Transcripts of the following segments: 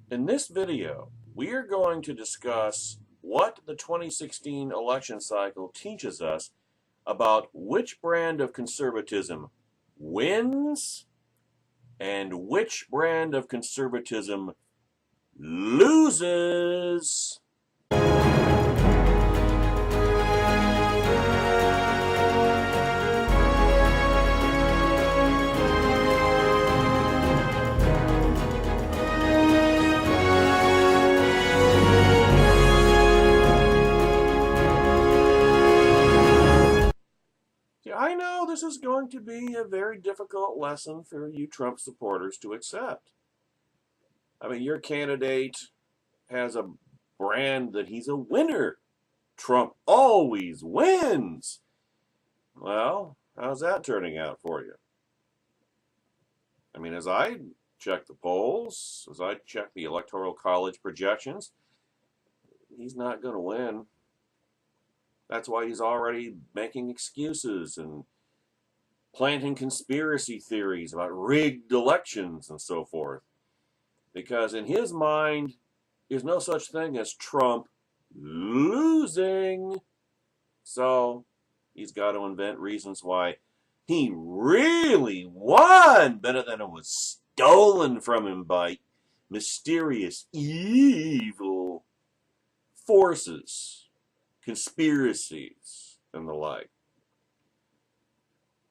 In this video, we are going to discuss what the 2016 election cycle teaches us about which brand of conservatism wins and which brand of conservatism loses. I know this is going to be a very difficult lesson for you Trump supporters to accept. I mean, your candidate has a brand that he's a winner. Trump always wins. Well, how's that turning out for you? I mean, as I check the polls, as I check the Electoral College projections, he's not going to win. That's why he's already making excuses and planting conspiracy theories about rigged elections and so forth. Because in his mind, there's no such thing as Trump losing. So he's got to invent reasons why he really won better than it was stolen from him by mysterious, evil forces, conspiracies, and the like.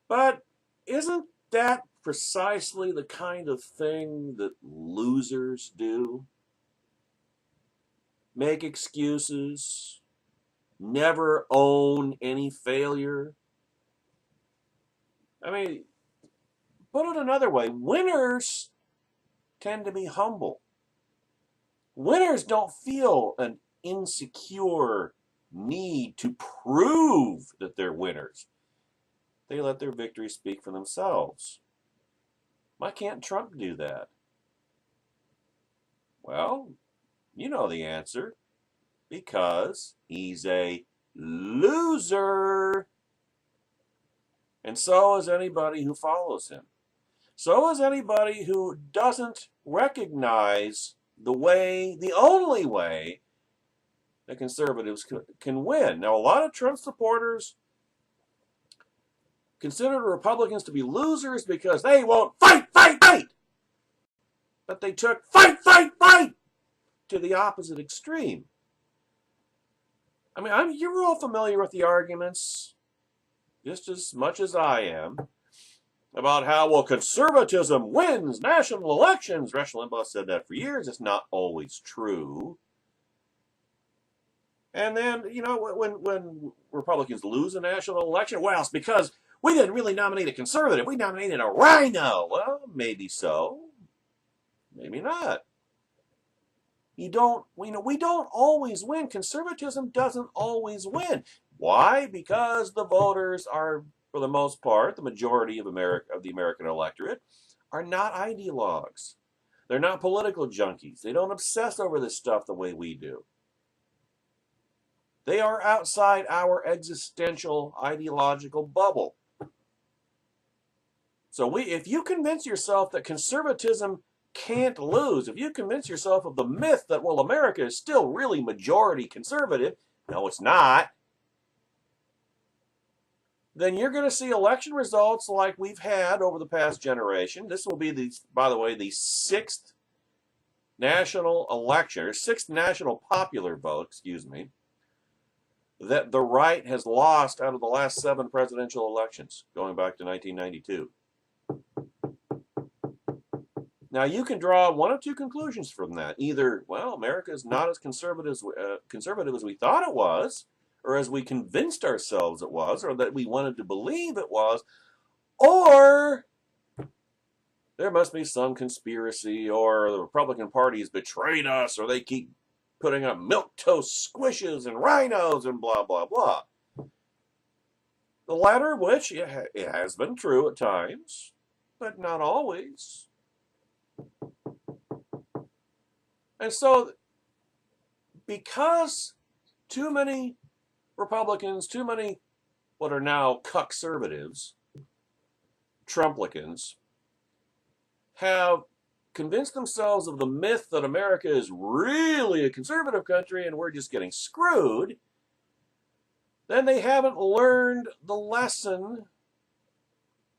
But isn't that precisely the kind of thing that losers do? Make excuses, never own any failure. I mean, put it another way, winners tend to be humble. Winners don't feel an insecure need to prove that they're winners. They let their victories speak for themselves. Why can't Trump do that? Well, you know the answer. Because he's a loser. And so is anybody who follows him. So is anybody who doesn't recognize the only way that conservatives can win. Now, a lot of Trump supporters consider the Republicans to be losers because they won't fight. But they took fight to the opposite extreme. I mean, you're all familiar with the arguments, just as much as I am, about how, well, conservatism wins national elections. Rush Limbaugh said that for years. It's not always true. And then, you know, when Republicans lose a national election, well, it's because we didn't really nominate a conservative. We nominated a rhino. Well, maybe so. Maybe not. We don't always win. Conservatism doesn't always win. Why? Because the voters are, for the most part, the majority of the American electorate, are not ideologues. They're not political junkies. They don't obsess over this stuff the way we do. They are outside our existential ideological bubble. So if you convince yourself that conservatism can't lose, if you convince yourself of the myth that, well, America is still really majority conservative, no, it's not, then you're going to see election results like we've had over the past generation. This will be, by the way, the sixth national election, or sixth national popular vote, that the right has lost out of the last 7 presidential elections, going back to 1992. Now, you can draw one of two conclusions from that. Either, well, America is not as conservative as we thought it was, or as we convinced ourselves it was, or that we wanted to believe it was, or there must be some conspiracy, or the Republican Party has betrayed us, or they keep putting up milquetoast squishes and rhinos and blah, blah, blah. The latter of which, it has been true at times, but not always. And so, because too many Republicans, too many what are now conservatives, Trumplicans, have convince themselves of the myth that America is really a conservative country and we're just getting screwed, then they haven't learned the lesson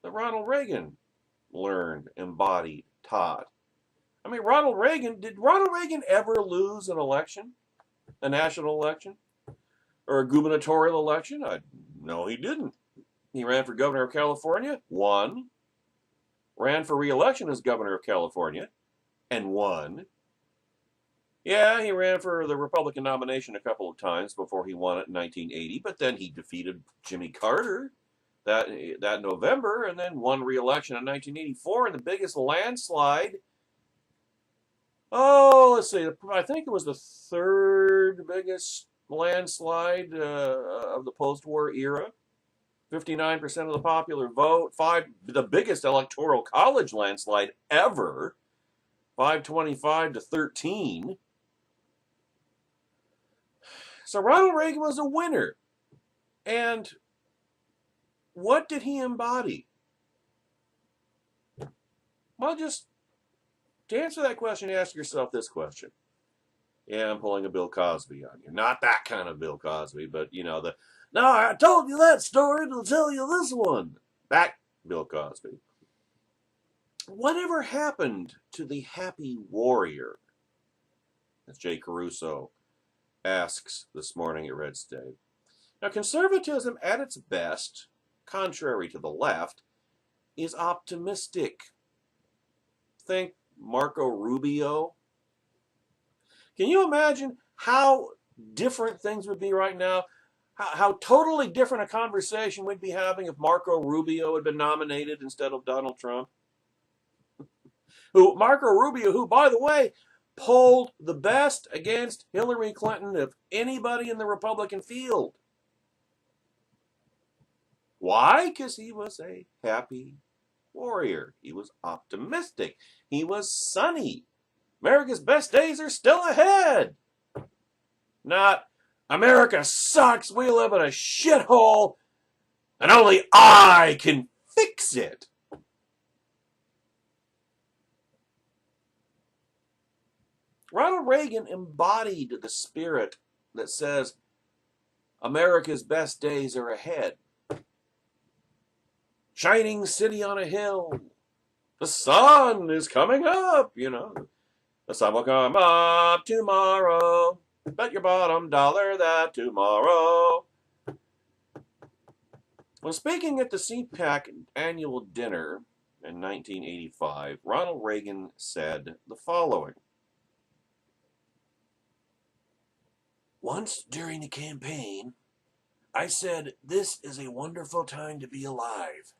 that Ronald Reagan learned, embodied, taught. I mean, did Ronald Reagan ever lose an election, a national election, or a gubernatorial election? No, he didn't. He ran for governor of California, won. Ran for re-election as governor of California, and won. Yeah, he ran for the Republican nomination a couple of times before he won it in 1980, but then he defeated Jimmy Carter that November and then won re-election in 1984 in the biggest landslide. Oh, let's see, I think it was the third biggest landslide of the post-war era. 59% of the popular vote, the biggest electoral college landslide ever, 525 to 13. So Ronald Reagan was a winner. And what did he embody? Well, just to answer that question, ask yourself this question. Yeah, I'm pulling a Bill Cosby on you. Not that kind of Bill Cosby, but, no, I told you that story to tell you this one. Back Bill Cosby. Whatever happened to the happy warrior? As Jay Caruso asks this morning at Red State. Now, conservatism at its best, contrary to the left, is optimistic. Think Marco Rubio. Can you imagine how different things would be right now? How totally different a conversation we'd be having if Marco Rubio had been nominated instead of Donald Trump? Marco Rubio, who, by the way, polled the best against Hillary Clinton of anybody in the Republican field. Why? Because he was a happy warrior. He was optimistic. He was sunny. America's best days are still ahead. Not, America sucks, we live in a shithole, and only I can fix it. Ronald Reagan embodied the spirit that says America's best days are ahead. Shining city on a hill. The sun is coming up, The sun will come up tomorrow. Bet your bottom dollar that tomorrow. When speaking at the CPAC annual dinner in 1985, Ronald Reagan said the following. Once during the campaign, I said, "This is a wonderful time to be alive."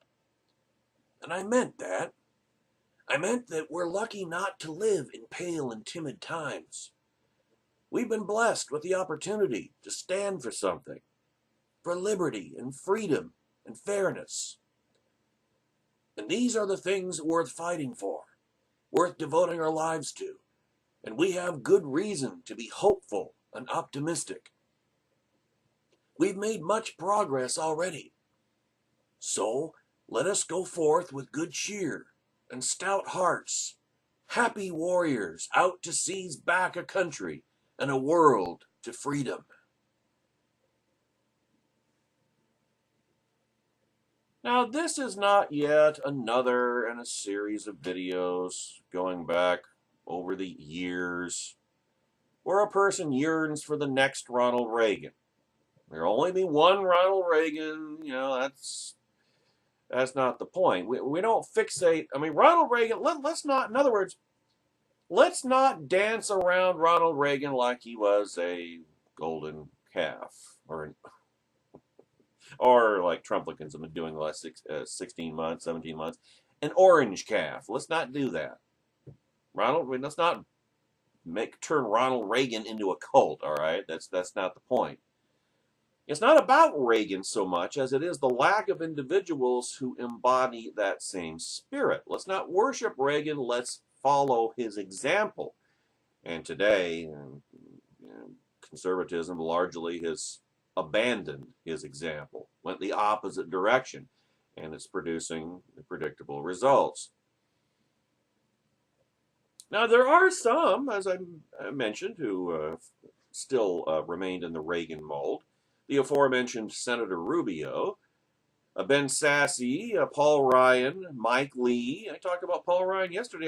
And I meant that. I meant that we're lucky not to live in pale and timid times. We've been blessed with the opportunity to stand for something, for liberty and freedom and fairness. And these are the things worth fighting for, worth devoting our lives to. And we have good reason to be hopeful and optimistic. We've made much progress already. So let us go forth with good cheer and stout hearts, happy warriors out to seize back a country and a world to freedom. Now, this is not yet another in a series of videos going back over the years where a person yearns for the next Ronald Reagan. There'll only be one Ronald Reagan, that's not the point. We don't fixate. I mean, Ronald Reagan, let's not, in other words, let's not dance around Ronald Reagan like he was a golden calf or like Trumplican's have been doing the last 16 months, 17 months, an orange calf. Let's not do that. Let's not turn Ronald Reagan into a cult, all right? That's not the point. It's not about Reagan so much as it is the lack of individuals who embody that same spirit. Let's not worship Reagan. Let's follow his example. And today, conservatism largely has abandoned his example, went the opposite direction, and it's producing the predictable results. Now, there are some, as I mentioned, who still remained in the Reagan mold. The aforementioned Senator Rubio, Ben Sasse, Paul Ryan, Mike Lee. I talked about Paul Ryan yesterday.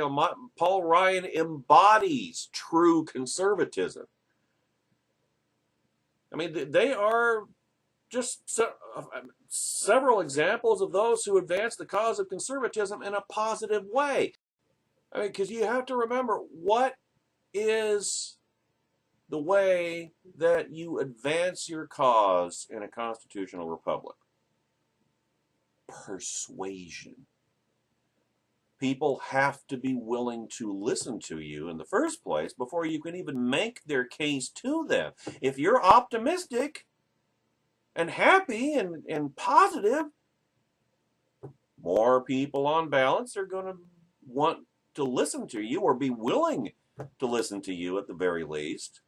Paul Ryan embodies true conservatism. I mean, they are just several examples of those who advance the cause of conservatism in a positive way. I mean, because you have to remember, what is the way that you advance your cause in a constitutional republic? Persuasion. People have to be willing to listen to you in the first place before you can even make their case to them. If you're optimistic and happy and positive, more people on balance are going to want to listen to you or be willing to listen to you at the very least.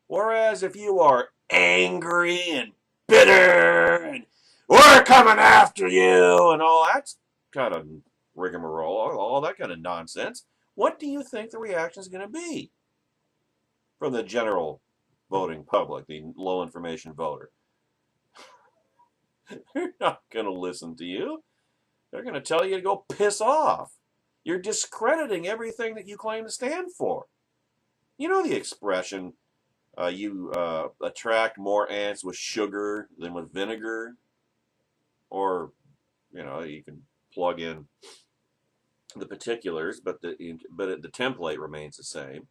Whereas if you are angry and bitter and we're coming after you and all that kind of rigmarole, all that kind of nonsense, what do you think the reaction is going to be from the general voting public, the low information voter? They're not going to listen to you. They're going to tell you to go piss off. You're discrediting everything that you claim to stand for. You know the expression, you attract more ants with sugar than with vinegar? Or, you can plug in the particulars, but the template remains the same.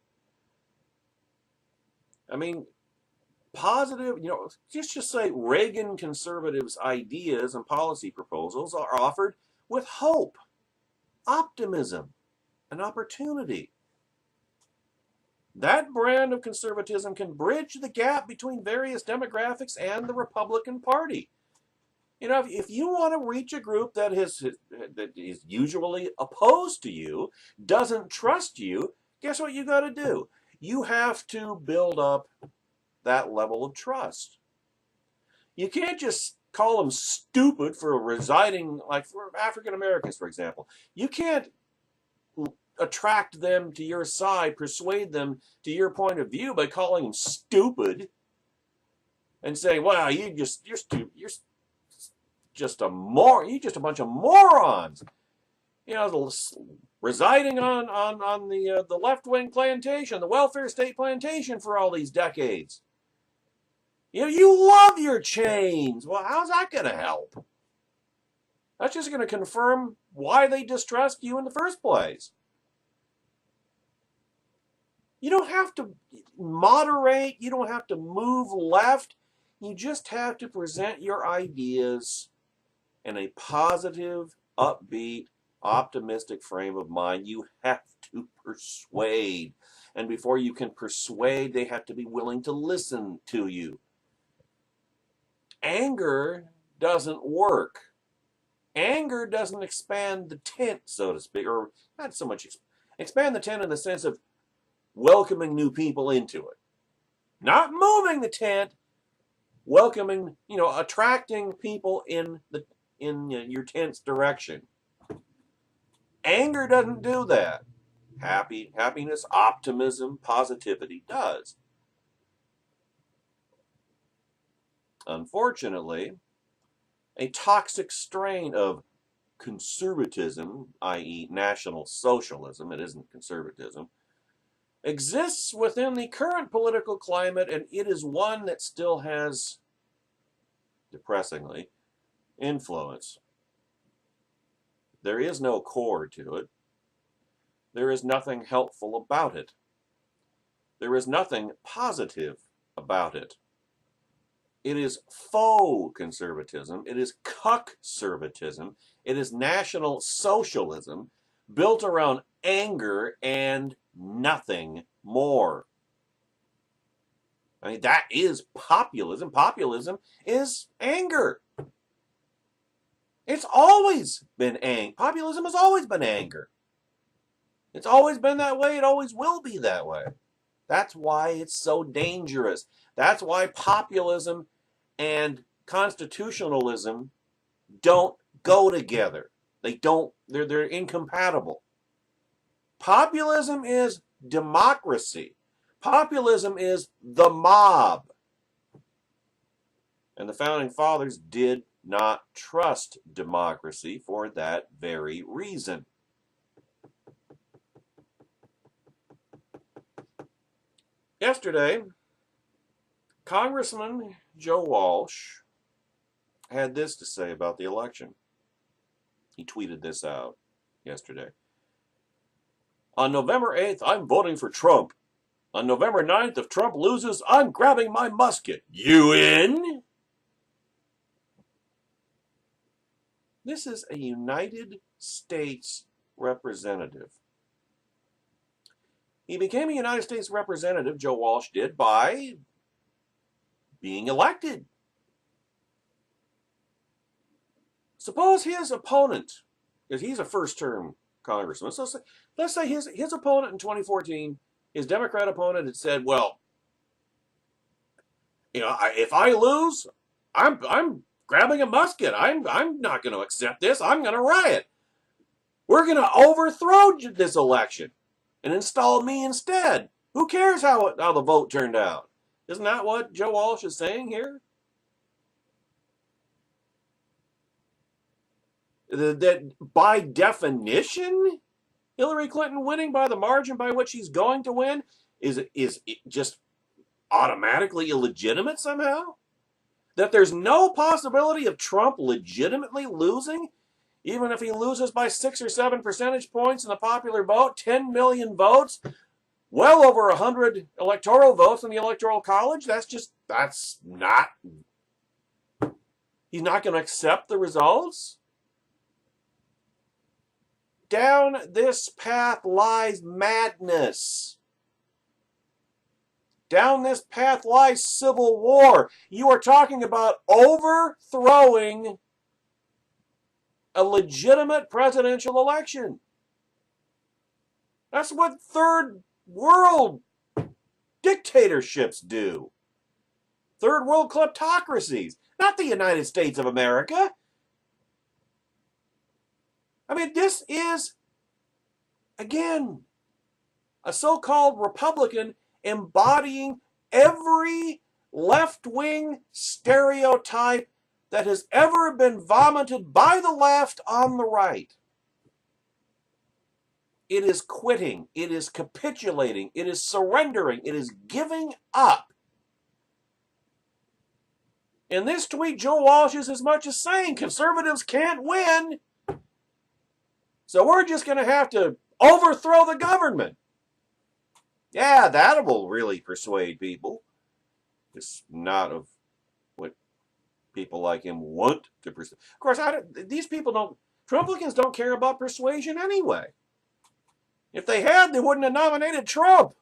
I mean, positive, just say Reagan conservatives' ideas and policy proposals are offered with hope, optimism, and opportunity. That brand of conservatism can bridge the gap between various demographics and the Republican Party. If you want to reach a group that is usually opposed to you, doesn't trust you, guess what you got to do? You have to build up that level of trust. You can't just call them stupid for residing, like for African Americans, for example. You can't attract them to your side, persuade them to your point of view by calling them stupid and saying, "Wow, you're stupid. You're just a bunch of morons." Residing on the left-wing plantation, the welfare state plantation for all these decades. You love your chains. Well, how's that going to help? That's just going to confirm why they distrust you in the first place. You don't have to moderate. You don't have to move left. You just have to present your ideas in a positive, upbeat, optimistic frame of mind. You have to persuade. And before you can persuade, they have to be willing to listen to you. Anger doesn't work. Anger doesn't expand the tent, so to speak, or not so much expand the tent in the sense of welcoming new people into it. Not moving the tent, welcoming, attracting people in your tent's direction. Anger doesn't do that. Happiness, optimism, positivity does. Unfortunately, a toxic strain of conservatism, i.e. National Socialism, it isn't conservatism, exists within the current political climate, and it is one that still has, depressingly, influence. There is no core to it. There is nothing helpful about it. There is nothing positive about it. It is faux conservatism. It is cuck-servatism. It is National Socialism built around anger and nothing more. I mean, that is populism. Populism is anger. It's always been anger. Populism has always been anger. It's always been that way. It always will be that way. That's why it's so dangerous. That's why populism and constitutionalism don't go together. They're incompatible. Populism is democracy. Populism is the mob. And the Founding Fathers did not trust democracy for that very reason. Yesterday, Congressman Joe Walsh had this to say about the election. He tweeted this out yesterday. On November 8th, I'm voting for Trump. On November 9th, if Trump loses, I'm grabbing my musket. You in? This is a United States representative. He became a United States representative, Joe Walsh did, by being elected. Suppose his opponent, because he's a first-term congressman, so let's say his opponent in 2014, his Democrat opponent, had said, well, if I lose, I'm grabbing a musket. I'm not going to accept this. I'm going to riot. We're going to overthrow this election and install me instead. Who cares how the vote turned out? Isn't that what Joe Walsh is saying here? That by definition, Hillary Clinton winning by the margin by which she's going to win is just automatically illegitimate somehow? That there's no possibility of Trump legitimately losing, even if he loses by 6 or 7 percentage points in the popular vote, 10 million votes, well over 100 electoral votes in the Electoral College? That's not, he's not going to accept the results? Down this path lies madness. Down this path lies civil war. You are talking about overthrowing a legitimate presidential election. That's what third world dictatorships do. Third world kleptocracies, not the United States of America. I mean, this is, again, a so-called Republican embodying every left-wing stereotype that has ever been vomited by the left on the right. It is quitting. It is capitulating. It is surrendering. It is giving up. In this tweet, Joe Walsh is as much as saying conservatives can't win, so we're just going to have to overthrow the government. Yeah, that will really persuade people. It's not of what people like him want to persuade. Of course, these people don't, Trumplicans don't care about persuasion anyway. If they had, they wouldn't have nominated Trump.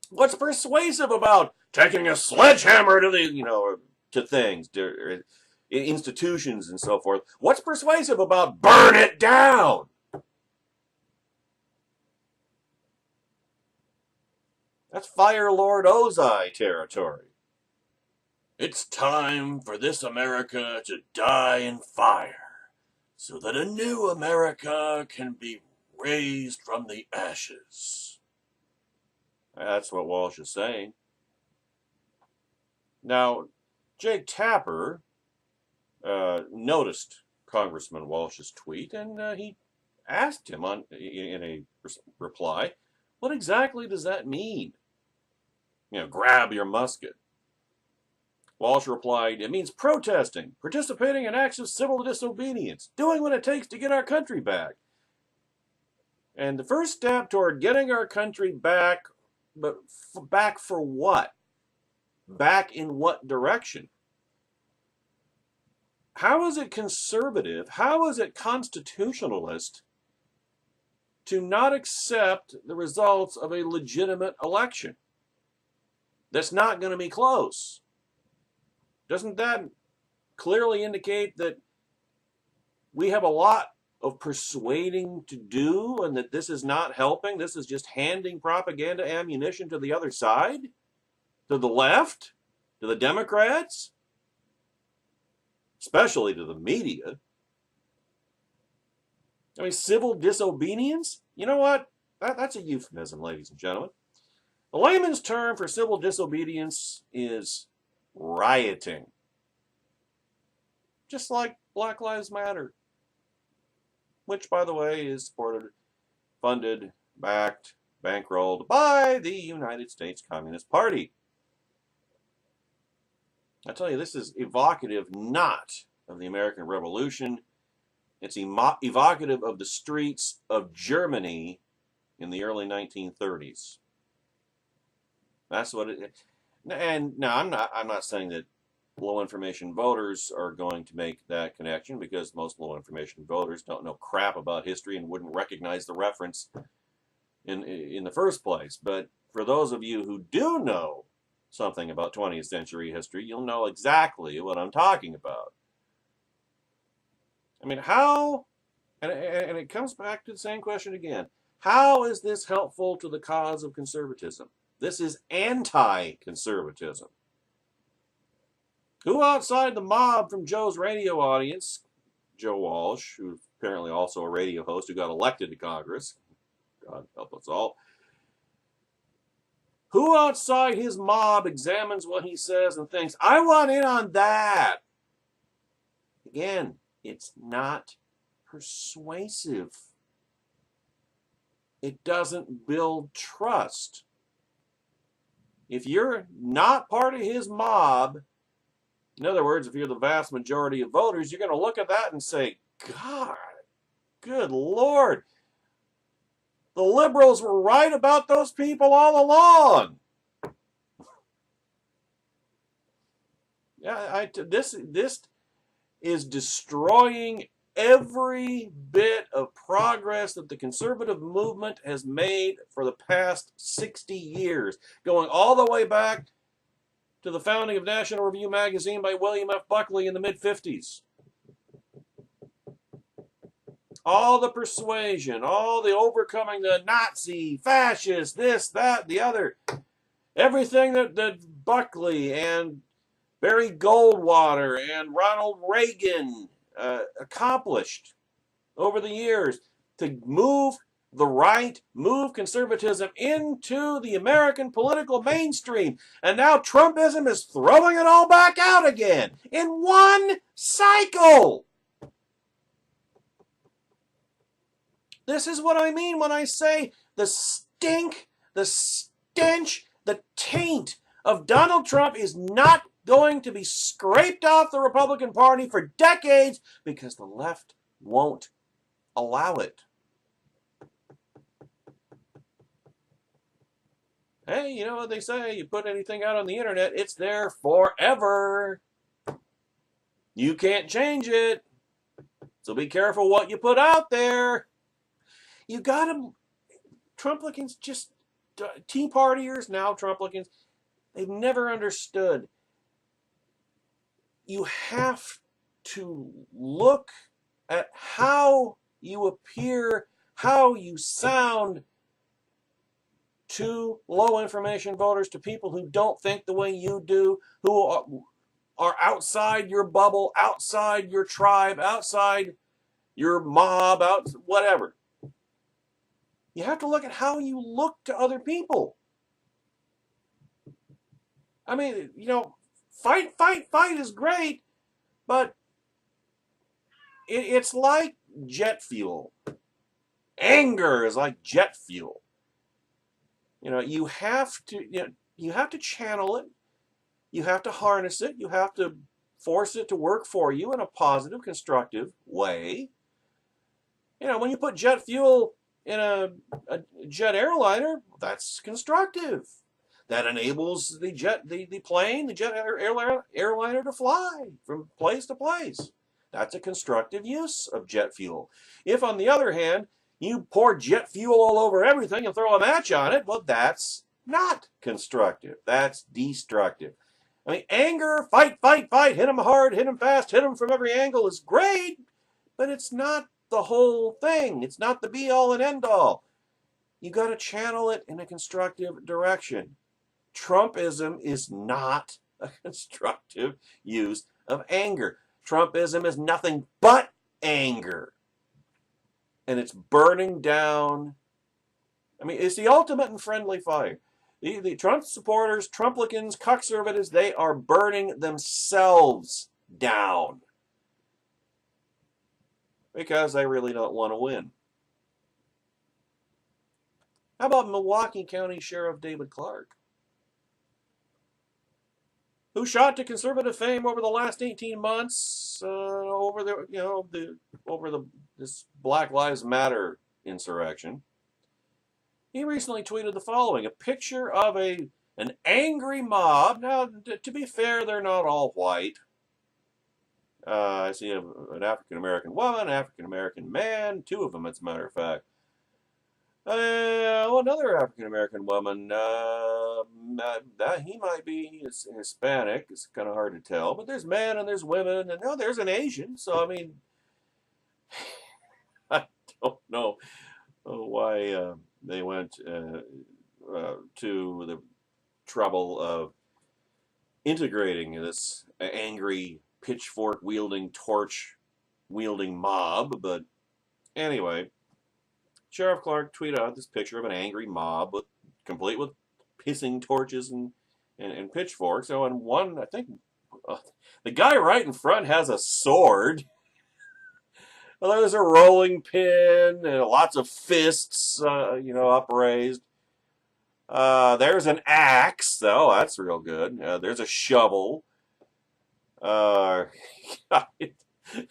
What's persuasive about taking a sledgehammer to to things, to institutions and so forth? What's persuasive about burn it down? That's Fire Lord Ozai territory. It's time for this America to die in fire, so that a new America can be raised from the ashes. That's what Walsh is saying. Now, Jake Tapper noticed Congressman Walsh's tweet, and he asked him in a reply, what exactly does that mean? Grab your musket. Walsh replied, it means protesting, participating in acts of civil disobedience, doing what it takes to get our country back. And the first step toward getting our country back, but back for what? Back in what direction? How is it conservative? How is it constitutionalist to not accept the results of a legitimate election that's not going to be close? Doesn't that clearly indicate that we have a lot of persuading to do and that this is not helping? This is just handing propaganda ammunition to the other side? To the left? To the Democrats? Especially to the media. I mean, civil disobedience? You know what? That's a euphemism, ladies and gentlemen. The layman's term for civil disobedience is rioting. Just like Black Lives Matter, which, by the way, is supported, funded, backed, bankrolled by the United States Communist Party. I tell you, this is evocative not of the American Revolution. It's evocative of the streets of Germany in the early 1930s. That's what it is. And now I'm not saying that low information voters are going to make that connection, because most low information voters don't know crap about history and wouldn't recognize the reference in the first place. But for those of you who do know something about 20th century history, you'll know exactly what I'm talking about. I mean, how, and it comes back to the same question again, how is this helpful to the cause of conservatism? This is anti-conservatism. Who outside the mob from Joe's radio audience, Joe Walsh, who's apparently also a radio host who got elected to Congress, God help us all, who outside his mob examines what he says and thinks, I want in on that? Again, it's not persuasive. It doesn't build trust. If you're not part of his mob, in other words, if you're the vast majority of voters, you're going to look at that and say, God, good Lord, the liberals were right about those people all along. Yeah, this is destroying every bit of progress that the conservative movement has made for the past 60 years, going all the way back to the founding of National Review magazine by William F. Buckley in the mid-50s. All the persuasion, all the overcoming the Nazi, fascist, this, that, the other, everything that Buckley and Barry Goldwater and Ronald Reagan accomplished over the years to move the right, move conservatism into the American political mainstream. And now Trumpism is throwing it all back out again in one cycle. This is what I mean when I say the stink, the stench, the taint of Donald Trump is not going to be scraped off the Republican Party for decades because the left won't allow it. Hey, you know what they say, you put anything out on the internet, it's there forever. You can't change it. So be careful what you put out there. You gotta, Trumplicans, just Tea Partiers, now Trumplicans, they've never understood. You have to look at how you appear, how you sound to low information voters, to people who don't think the way you do, who are outside your bubble, outside your tribe, outside your mob, whatever. You have to look at how you look to other people. I mean, you know, fight is great, but it's like jet fuel. Anger is like jet fuel. You know, you have to channel it. You have to harness it. You have to force it to work for you in a positive, constructive way. You know, when you put jet fuel in a jet airliner, that's constructive. That enables the jet airliner to fly from place to place. That's a constructive use of jet fuel. If, on the other hand, you pour jet fuel all over everything and throw a match on it, well, that's not constructive. That's destructive. I mean, anger, fight, hit them hard, hit them fast, hit them from every angle is great, but it's not the whole thing. It's not the be-all and end-all. You got to channel it in a constructive direction. Trumpism is not a constructive use of anger. Trumpism is nothing but anger. and it's burning down. I mean, it's the ultimate in friendly fire. The Trump supporters, Trumplicans, Conservatives, they are burning themselves down because they really don't want to win. How about Milwaukee County Sheriff David Clark, who shot to conservative fame over the last 18 months over this Black Lives Matter insurrection? He recently tweeted the following: a picture of an angry mob. Now, to be fair, they're not all white. I see an African-American woman, African-American man, two of them, as a matter of fact. Another African-American woman, he might be Hispanic. It's kind of hard to tell. But there's men and there's women, and there's an Asian. So, I mean, I don't know why they went to the trouble of integrating this angry, pitchfork-wielding, torch-wielding mob. But anyway, Sheriff Clark tweeted out this picture of an angry mob complete with hissing torches and pitchforks. So, and one, I think, the guy right in front has a sword. Well, there's a rolling pin and lots of fists, upraised. There's an axe, though. That's real good. There's a shovel.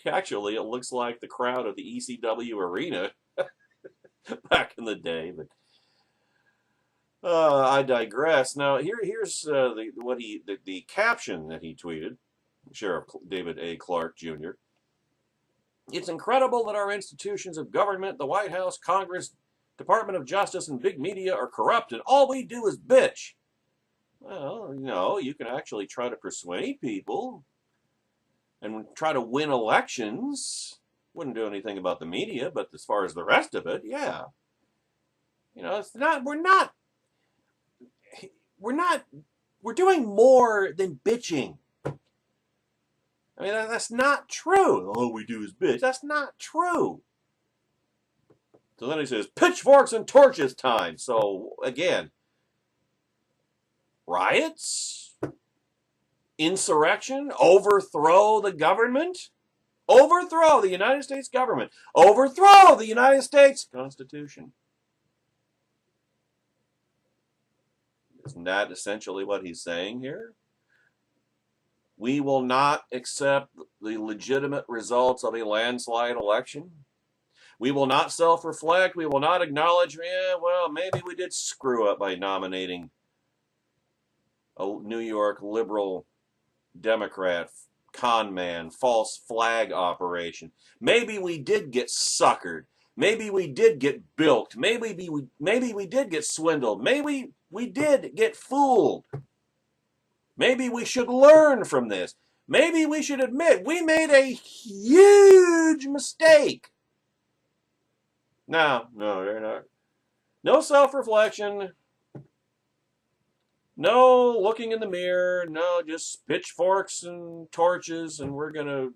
Actually, it looks like the crowd of the ECW arena back in the day. But I digress. Now, here's the caption that he tweeted. Sheriff David A. Clark Jr. It's incredible that our institutions of government, the White House, Congress, Department of Justice, and big media are corrupt, and all we do is bitch. Well, you can actually try to persuade people and try to win elections. Wouldn't do anything about the media, but as far as the rest of it, yeah. We're doing more than bitching. I mean, that's not true. All we do is bitch. That's not true. So then he says, pitchforks and torches time. So, again, riots? Insurrection? Overthrow the government? Overthrow the United States government. Overthrow the United States Constitution. Isn't that essentially what he's saying here? We will not accept the legitimate results of a landslide election. We will not self-reflect. We will not acknowledge, maybe we did screw up by nominating a New York liberal Democrat, con man, false flag operation. Maybe we did get suckered. Maybe we did get bilked. Maybe we did get swindled. Maybe we did get fooled. Maybe we should learn from this. Maybe we should admit we made a huge mistake. No, they're not. No self-reflection. No looking in the mirror. No, just pitchforks and torches, and we're going to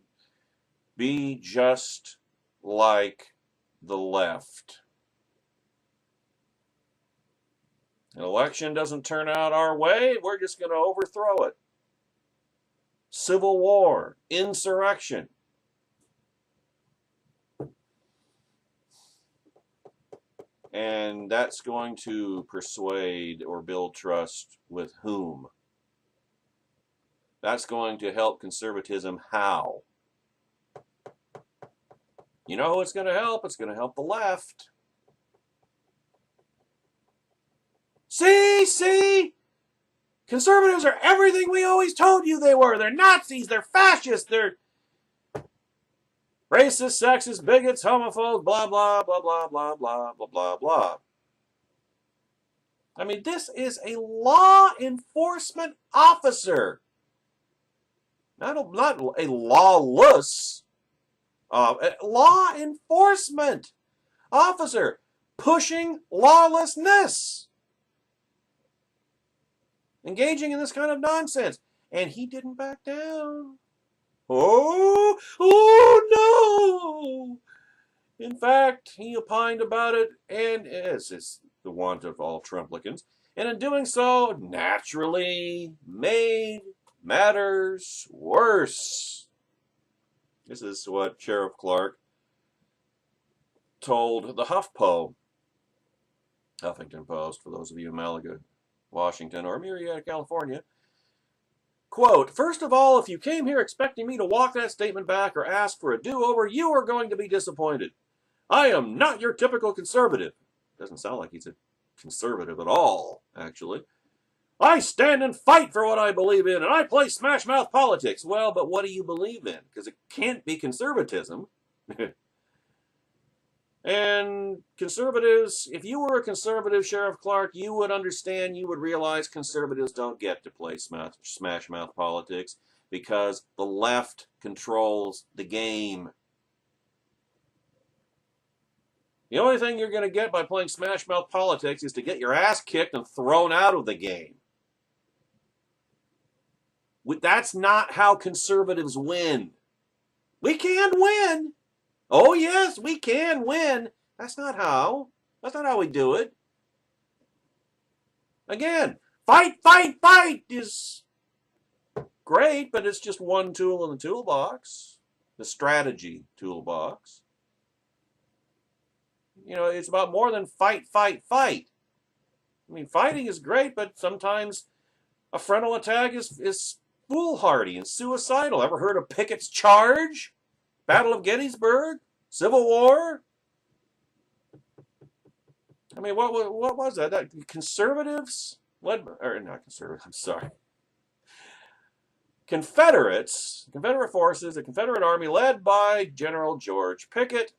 be just like the left. An election doesn't turn out our way, we're just going to overthrow it. Civil war, insurrection. And that's going to persuade or build trust with whom? That's going to help conservatism how? You know who it's going to help? It's going to help the left. See? Conservatives are everything we always told you they were. They're Nazis, they're fascists, they're racist, sexist, bigots, homophobes, blah, blah, blah, blah, blah, blah, blah, blah, blah. I mean, this is a law enforcement officer. Not a lawless, law enforcement officer pushing lawlessness. Engaging in this kind of nonsense. And he didn't back down. Oh no! In fact, he opined about it, and as is the wont of all Trumplicans, and in doing so, naturally made matters worse. This is what Sheriff Clark told the Huffington Post, for those of you in Malaga, Washington, or Murrieta, California. Quote, first of all, if you came here expecting me to walk that statement back or ask for a do-over, you are going to be disappointed. I am not your typical conservative. Doesn't sound like he's a conservative at all, actually. I stand and fight for what I believe in, and I play smash-mouth politics. Well, but what do you believe in? Because it can't be conservatism. And conservatives, if you were a conservative, Sheriff Clark, you would understand, you would realize conservatives don't get to play smash-mouth politics because the left controls the game. The only thing you're going to get by playing smash-mouth politics is to get your ass kicked and thrown out of the game. That's not how conservatives win. We can win. Oh, yes, we can win. That's not how. That's not how we do it. Again, fight is great, but it's just one tool in the toolbox, the strategy toolbox. You know, it's about more than fight. I mean, fighting is great, but sometimes a frontal attack is foolhardy and suicidal. Ever heard of Pickett's Charge? Battle of Gettysburg? Civil War? I mean, what was that? Conservatives? Not conservatives, I'm sorry. Confederate forces, the Confederate Army led by General George Pickett,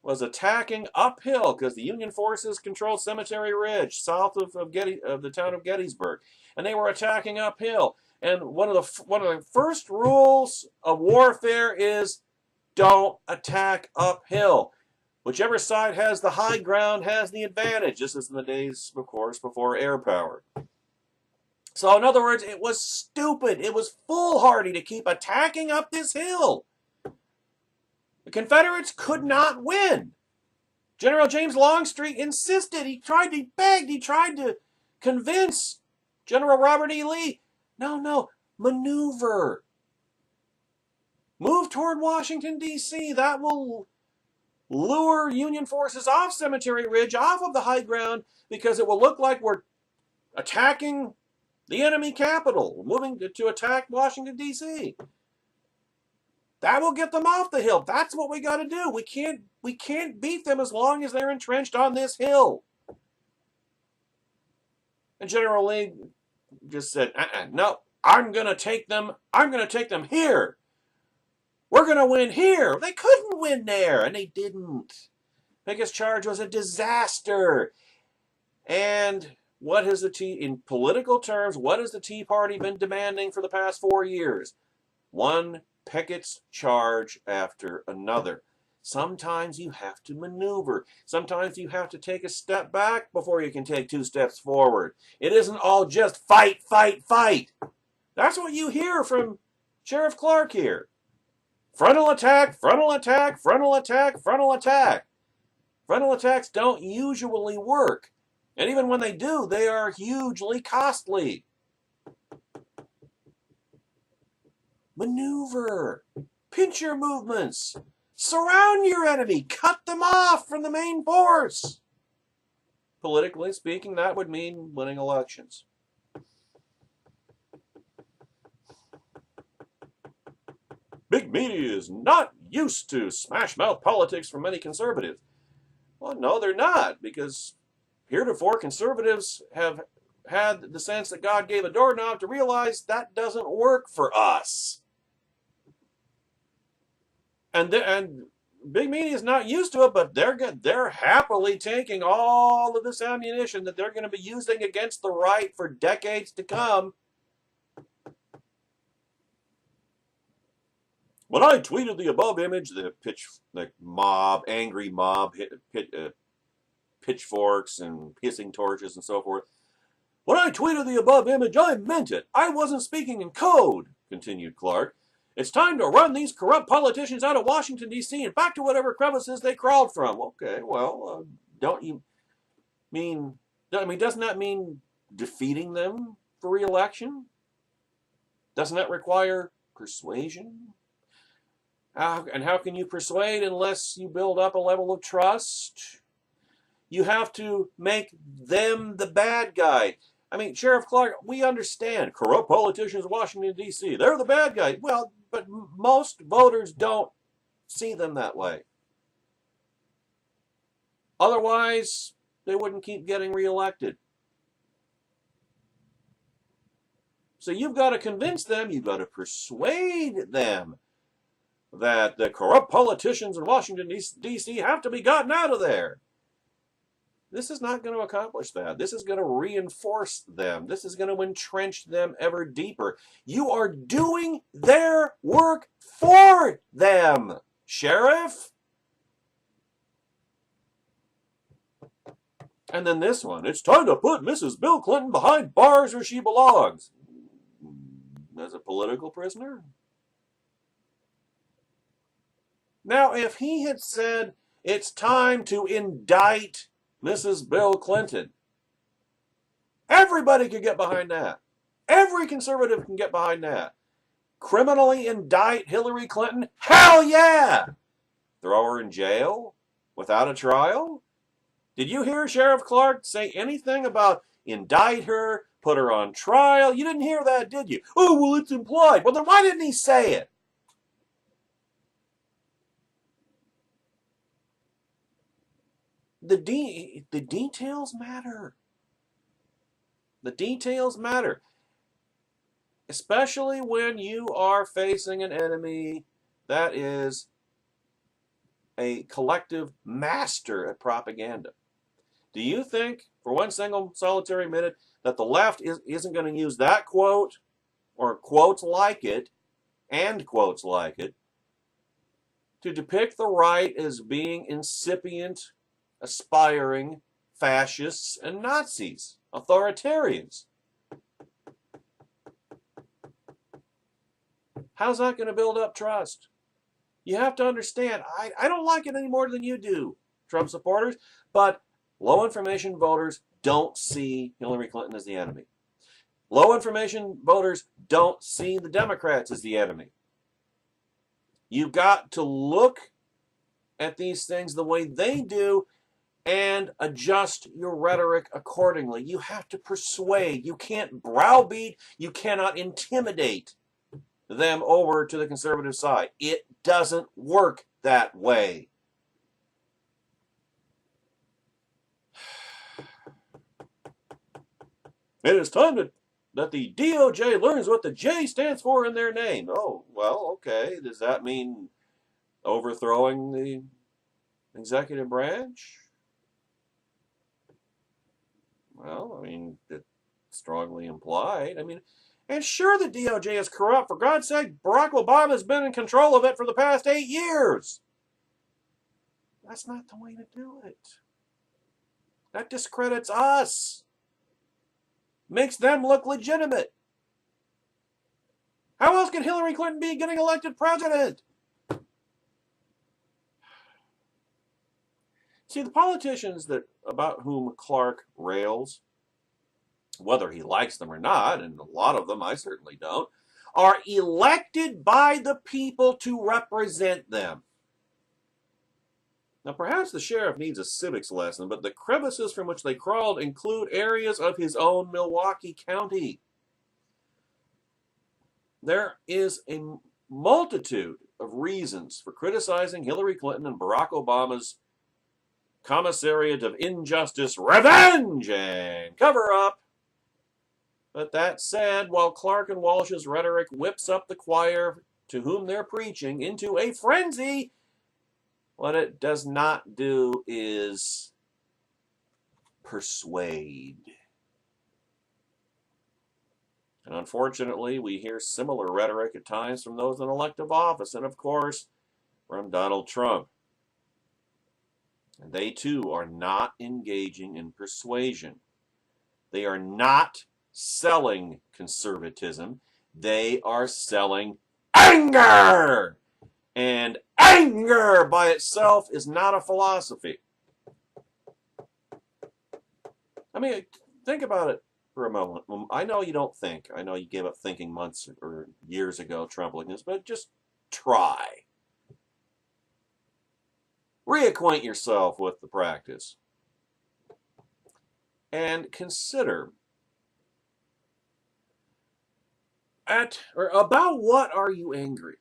was attacking uphill because the Union forces controlled Cemetery Ridge, south of the town of Gettysburg, and they were attacking uphill. And one of the first rules of warfare is don't attack uphill. Whichever side has the high ground has the advantage. This is in the days, of course, before air power. So, in other words, it was stupid. It was foolhardy to keep attacking up this hill. The Confederates could not win. General James Longstreet insisted. He begged, he tried to convince General Robert E. Lee, no, maneuver. Move toward Washington, D.C. That will lure Union forces off Cemetery Ridge, off of the high ground, because it will look like we're attacking the enemy capital, moving to attack Washington, D.C. That will get them off the hill. That's what we got to do. We can't beat them as long as they're entrenched on this hill. And General Lee just said, no, I'm going to take them here. We're going to win here. They couldn't win there, and they didn't. Pickett's Charge was a disaster. And what has in political terms, what has the Tea Party been demanding for the past 4 years? One Pickett's Charge after another. Sometimes you have to maneuver. Sometimes you have to take a step back before you can take 2 steps forward. It isn't all just fight. That's what you hear from Sheriff Clark here. Frontal attack. Frontal attacks don't usually work. And even when they do, they are hugely costly. Maneuver. Pinch your movements. Surround your enemy. Cut them off from the main force. Politically speaking, that would mean winning elections. Big media is not used to smash-mouth politics from many conservatives. Well, no, they're not, because heretofore conservatives have had the sense that God gave a doorknob to realize that doesn't work for us. And big media is not used to it, but they're happily taking all of this ammunition that they're going to be using against the right for decades to come. When I tweeted the above image, the angry mob, pitchforks and hissing torches and so forth. When I tweeted the above image, I meant it. I wasn't speaking in code, continued Clark. It's time to run these corrupt politicians out of Washington, D.C. and back to whatever crevices they crawled from. Okay, well, don't you mean, doesn't that mean defeating them for re-election? Doesn't that require persuasion? And how can you persuade unless you build up a level of trust? You have to make them the bad guy. I mean, Sheriff Clark, we understand corrupt politicians in Washington, D.C., they're the bad guy. Well, but most voters don't see them that way. Otherwise, they wouldn't keep getting reelected. So you've got to convince them, you've got to persuade them that the corrupt politicians in Washington, D.C. have to be gotten out of there. This is not going to accomplish that. This is going to reinforce them. This is going to entrench them ever deeper. You are doing their work for them, Sheriff. And then this one, it's time to put Mrs. Bill Clinton behind bars where she belongs. As a political prisoner? Now, if he had said, it's time to indict Mrs. Bill Clinton, everybody could get behind that. Every conservative can get behind that. Criminally indict Hillary Clinton? Hell yeah! Throw her in jail without a trial? Did you hear Sheriff Clark say anything about indict her, put her on trial? You didn't hear that, did you? Oh, well, it's implied. Well, then why didn't he say it? The details matter. The details matter. Especially when you are facing an enemy that is a collective master at propaganda. Do you think, for one single solitary minute, that the left isn't going to use that quote, or quotes like it, and quotes like it, to depict the right as being incipient, aspiring fascists and Nazis, authoritarians? How's that going to build up trust? You have to understand, I don't like it any more than you do, Trump supporters, but low information voters don't see Hillary Clinton as the enemy. Low information voters don't see the Democrats as the enemy. You've got to look at these things the way they do and adjust your rhetoric accordingly. You have to persuade. You can't browbeat. You cannot intimidate them over to the conservative side. It doesn't work that way. It is time that the DOJ learns what the J stands for in their name. Oh, well, okay. Does that mean overthrowing the executive branch? Well, I mean, it's strongly implied. I mean, and sure the DOJ is corrupt. For God's sake, Barack Obama has been in control of it for the past 8 years. That's not the way to do it. That discredits us. Makes them look legitimate. How else could Hillary Clinton be getting elected president? See, the politicians about whom Clark rails, whether he likes them or not, and a lot of them I certainly don't, are elected by the people to represent them. Now, perhaps the sheriff needs a civics lesson, but the crevices from which they crawled include areas of his own Milwaukee County. There is a multitude of reasons for criticizing Hillary Clinton and Barack Obama's commissariat of injustice, revenge, and cover-up. But that said, while Clark and Walsh's rhetoric whips up the choir to whom they're preaching into a frenzy, what it does not do is persuade. And unfortunately, we hear similar rhetoric at times from those in elective office, and of course, from Donald Trump. And they too are not engaging in persuasion. They are not selling conservatism. They are selling anger. And anger by itself is not a philosophy. I mean, think about it for a moment. I know you don't think. I know you gave up thinking months or years ago, Trumplican, but just try. Reacquaint yourself with the practice. And consider about what are you angry?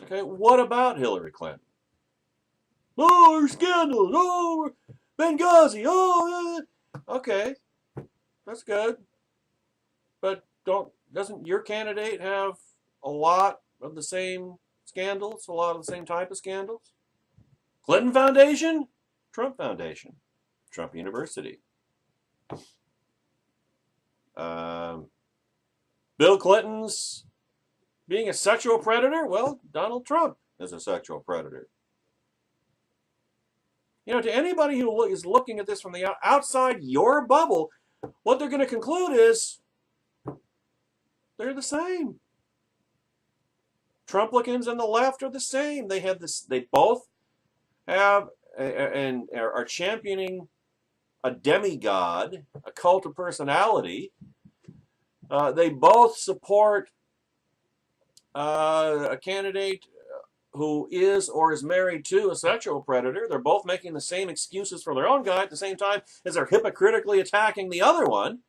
Okay, what about Hillary Clinton? Oh, her scandals. Oh, Benghazi. Oh, okay, that's good. But doesn't your candidate have a lot of the same scandals, a lot of the same type of scandals? Clinton Foundation, Trump Foundation, Trump University. Bill Clinton's being a sexual predator? Well, Donald Trump is a sexual predator. You know, to anybody who is looking at this from the outside your bubble, what they're going to conclude is they're the same. Trumplicans and the left are the same. They have this. They both have and are championing a demigod, a cult of personality. They both support a candidate who is or is married to a sexual predator. They're both making the same excuses for their own guy at the same time as they're hypocritically attacking the other one.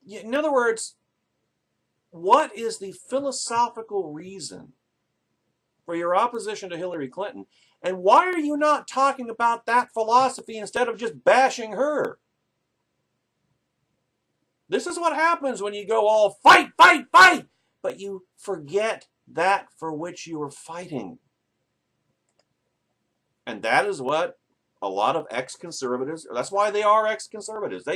In other words, what is the philosophical reason for your opposition to Hillary Clinton? And why are you not talking about that philosophy instead of just bashing her? This is what happens when you go all fight, fight, fight, but you forget that for which you were fighting. And that is what a lot of ex-conservatives, that's why they are ex-conservatives.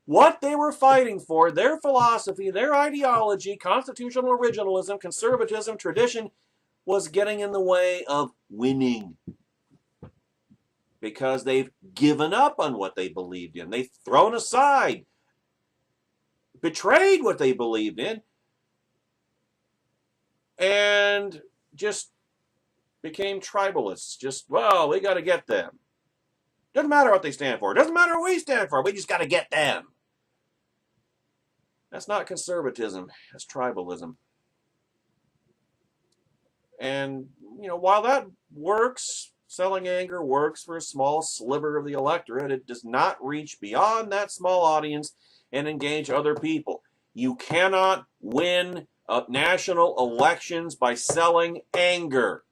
What they were fighting for, their philosophy, their ideology, constitutional originalism, conservatism, tradition, was getting in the way of winning. Because they've given up on what they believed in. They've thrown aside, betrayed what they believed in, and just became tribalists. Just, well, we got to get them. Doesn't matter what they stand for. Doesn't matter what we stand for. We just got to get them. That's not conservatism. That's tribalism. And, you know, while that works, selling anger works for a small sliver of the electorate, it does not reach beyond that small audience and engage other people. You cannot win national elections by selling anger.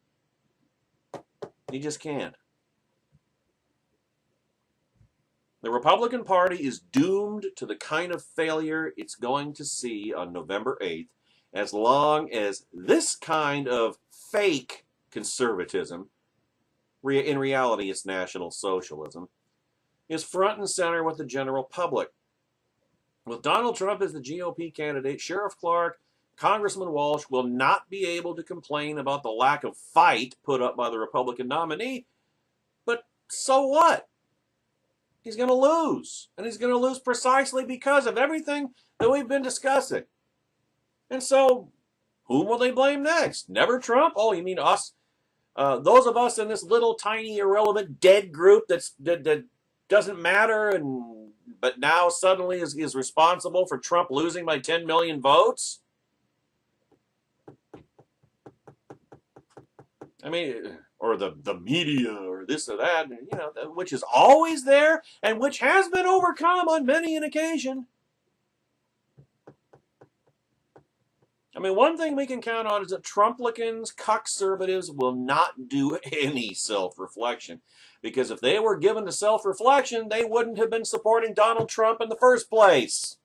You just can't. The Republican Party is doomed to the kind of failure it's going to see on November 8th as long as this kind of fake conservatism, in reality it's National Socialism, is front and center with the general public. With Donald Trump as the GOP candidate, Sheriff Clark, Congressman Walsh will not be able to complain about the lack of fight put up by the Republican nominee, but so what? He's going to lose, and he's going to lose precisely because of everything that we've been discussing. And so, whom will they blame next? Never Trump? Oh, you mean us? Those of us in this little, tiny, irrelevant, dead group that doesn't matter, but now suddenly is responsible for Trump losing by 10 million votes? I mean, or the media, or this or that, you know, which is always there and which has been overcome on many an occasion. I mean, one thing we can count on is that Trumplicans, conservatives will not do any self-reflection. Because if they were given to self-reflection, they wouldn't have been supporting Donald Trump in the first place.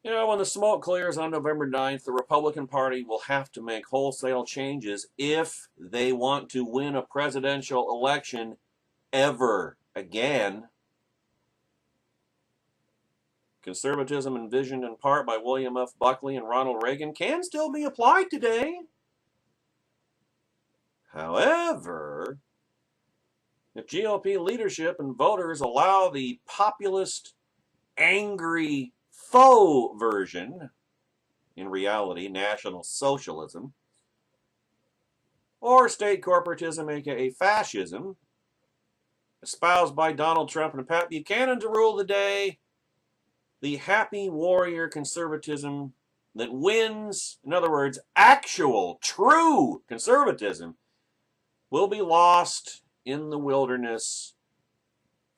You know, when the smoke clears on November 9th, the Republican Party will have to make wholesale changes if they want to win a presidential election ever again. Conservatism, envisioned in part by William F. Buckley and Ronald Reagan, can still be applied today. However, if GOP leadership and voters allow the populist, angry, faux version, in reality, National Socialism, or state corporatism, aka fascism, espoused by Donald Trump and Pat Buchanan to rule the day, the happy warrior conservatism that wins, in other words, actual, true conservatism, will be lost in the wilderness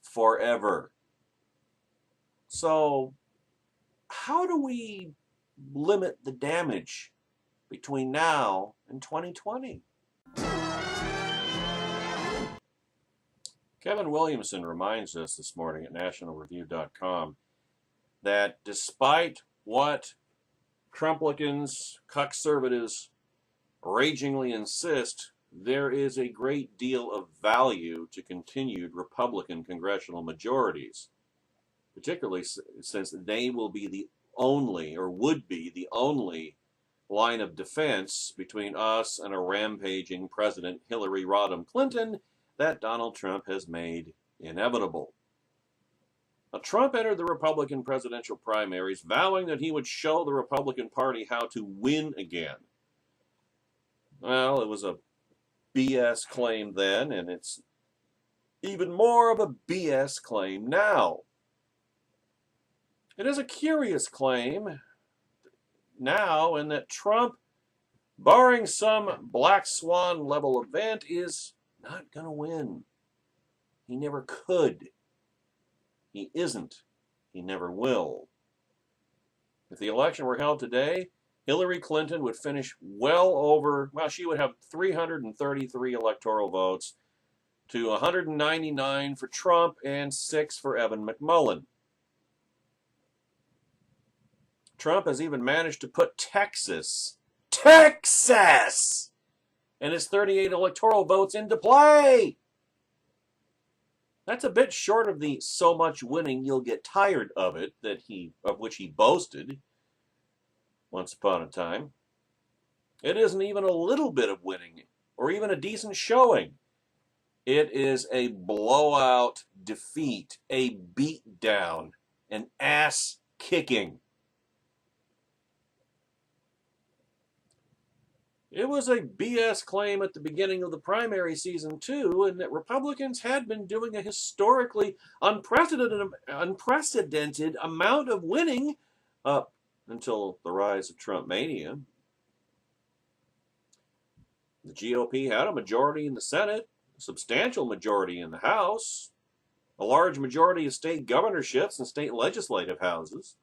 forever. So, how do we limit the damage between now and 2020? Kevin Williamson reminds us this morning at nationalreview.com that despite what Trumplicans, conservatives ragingly insist, there is a great deal of value to continued Republican congressional majorities, particularly since they will be the only, or would be the only, line of defense between us and a rampaging President Hillary Rodham Clinton that Donald Trump has made inevitable. Now, Trump entered the Republican presidential primaries vowing that he would show the Republican Party how to win again. Well, it was a BS claim then, and it's even more of a BS claim now. It is a curious claim now in that Trump, barring some black swan level event, is not going to win. He never could. He isn't. He never will. If the election were held today, Hillary Clinton would finish well over, well, she would have 333 electoral votes to 199 for Trump and 6 for Evan McMullin. Trump has even managed to put Texas, and his 38 electoral votes into play. That's a bit short of the so much winning you'll get tired of it of which he boasted once upon a time. It isn't even a little bit of winning or even a decent showing. It is a blowout defeat, a beatdown, an ass kicking. It was a BS claim at the beginning of the primary season, too, and that Republicans had been doing a historically unprecedented amount of winning up until the rise of Trump mania. The GOP had a majority in the Senate, a substantial majority in the House, a large majority of state governorships and state legislative houses.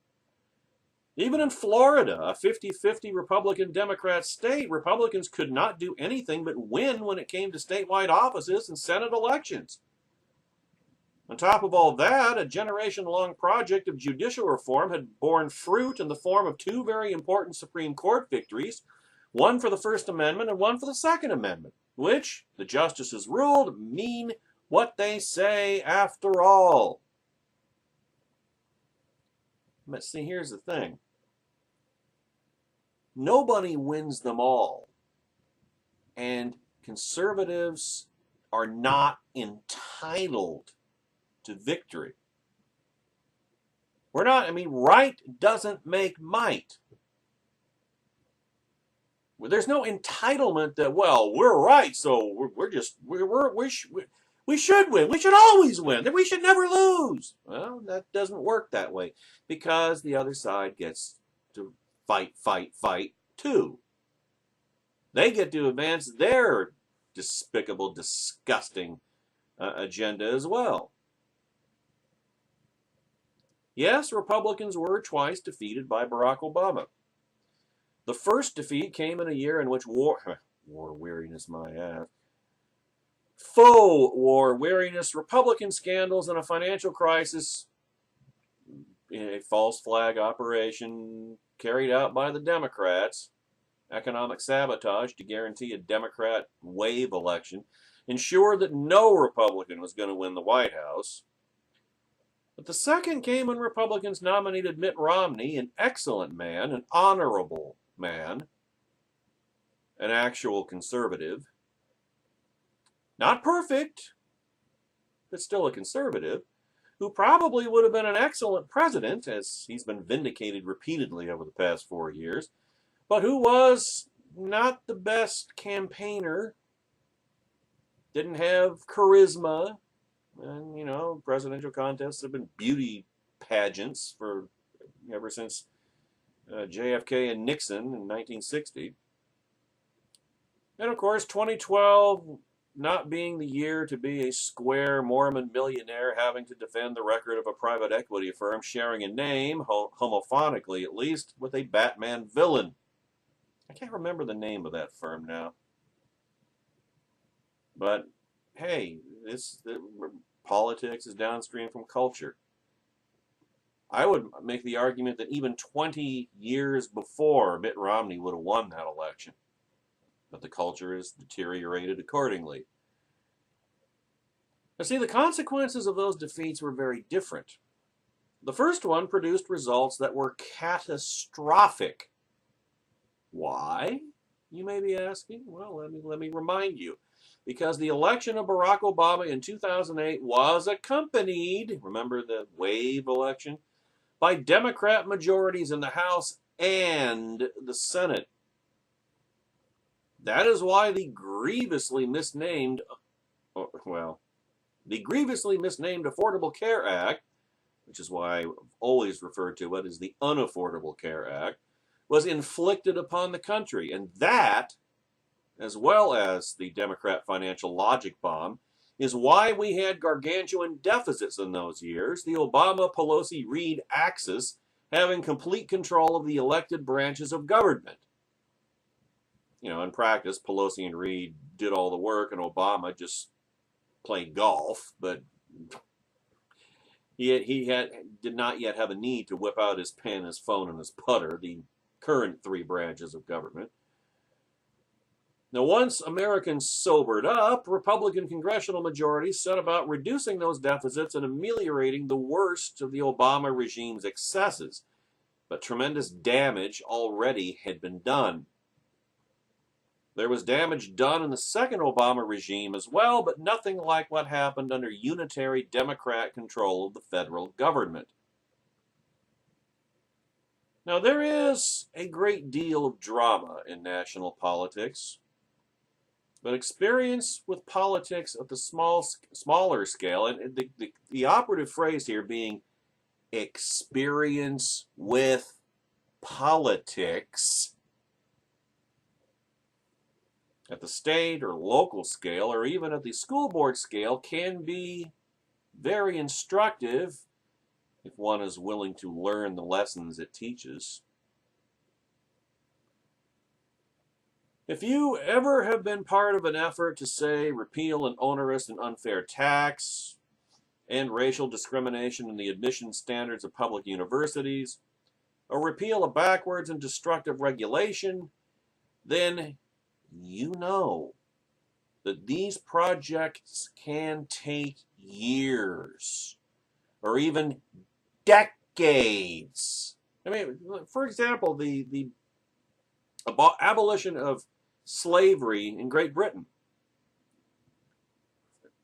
Even in Florida, a 50-50 Republican-Democrat state, Republicans could not do anything but win when it came to statewide offices and Senate elections. On top of all that, a generation-long project of judicial reform had borne fruit in the form of 2 very important Supreme Court victories, one for the First Amendment and one for the Second Amendment, which, the justices ruled, mean what they say after all. But see, here's the thing. Nobody wins them all. And conservatives are not entitled to victory. Right doesn't make might. There's no entitlement that, well, we're right, so we should win. We should always win. We should never lose. Well, that doesn't work that way because the other side gets to fight, too. They get to advance their despicable, disgusting agenda as well. Yes, Republicans were twice defeated by Barack Obama. The first defeat came in a year in which war weariness, my ass. Faux war weariness, Republican scandals, and a financial crisis, a false flag operation carried out by the Democrats, economic sabotage to guarantee a Democrat wave election, ensured that no Republican was going to win the White House. But the second came when Republicans nominated Mitt Romney, an excellent man, an honorable man, an actual conservative, Not perfect, but still a conservative, who probably would have been an excellent president, as he's been vindicated repeatedly over the past 4 years, but who was not the best campaigner, didn't have charisma, and, presidential contests have been beauty pageants for ever since JFK and Nixon in 1960. And of course, 2012 not being the year to be a square Mormon millionaire having to defend the record of a private equity firm sharing a name, homophonically at least, with a Batman villain. I can't remember the name of that firm now. But hey, politics is downstream from culture. I would make the argument that even 20 years before, Mitt Romney would have won that election. But the culture has deteriorated accordingly. Now see, the consequences of those defeats were very different. The first one produced results that were catastrophic. Why? You may be asking. Well, let me remind you. Because the election of Barack Obama in 2008 was accompanied, remember the wave election, by Democrat majorities in the House and the Senate. That is why the grievously misnamed Affordable Care Act, which is why I've always referred to it as the Unaffordable Care Act, was inflicted upon the country. And that, as well as the Democrat financial logic bomb, is why we had gargantuan deficits in those years, the Obama-Pelosi-Reid axis having complete control of the elected branches of government. In practice, Pelosi and Reid did all the work and Obama just played golf, but he did not yet have a need to whip out his pen, his phone, and his putter, the current three branches of government. Now, once Americans sobered up, Republican congressional majorities set about reducing those deficits and ameliorating the worst of the Obama regime's excesses. But tremendous damage already had been done. There was damage done in the second Obama regime as well, but nothing like what happened under unitary Democrat control of the federal government. Now, there is a great deal of drama in national politics, but experience with politics at the smaller scale, and the operative phrase here being experience with politics, at the state or local scale, or even at the school board scale, can be very instructive if one is willing to learn the lessons it teaches. If you ever have been part of an effort to, say, repeal an onerous and unfair tax, end racial discrimination in the admission standards of public universities, or repeal a backwards and destructive regulation, then you know that these projects can take years or even decades. I mean, for example, the abolition of slavery in Great Britain.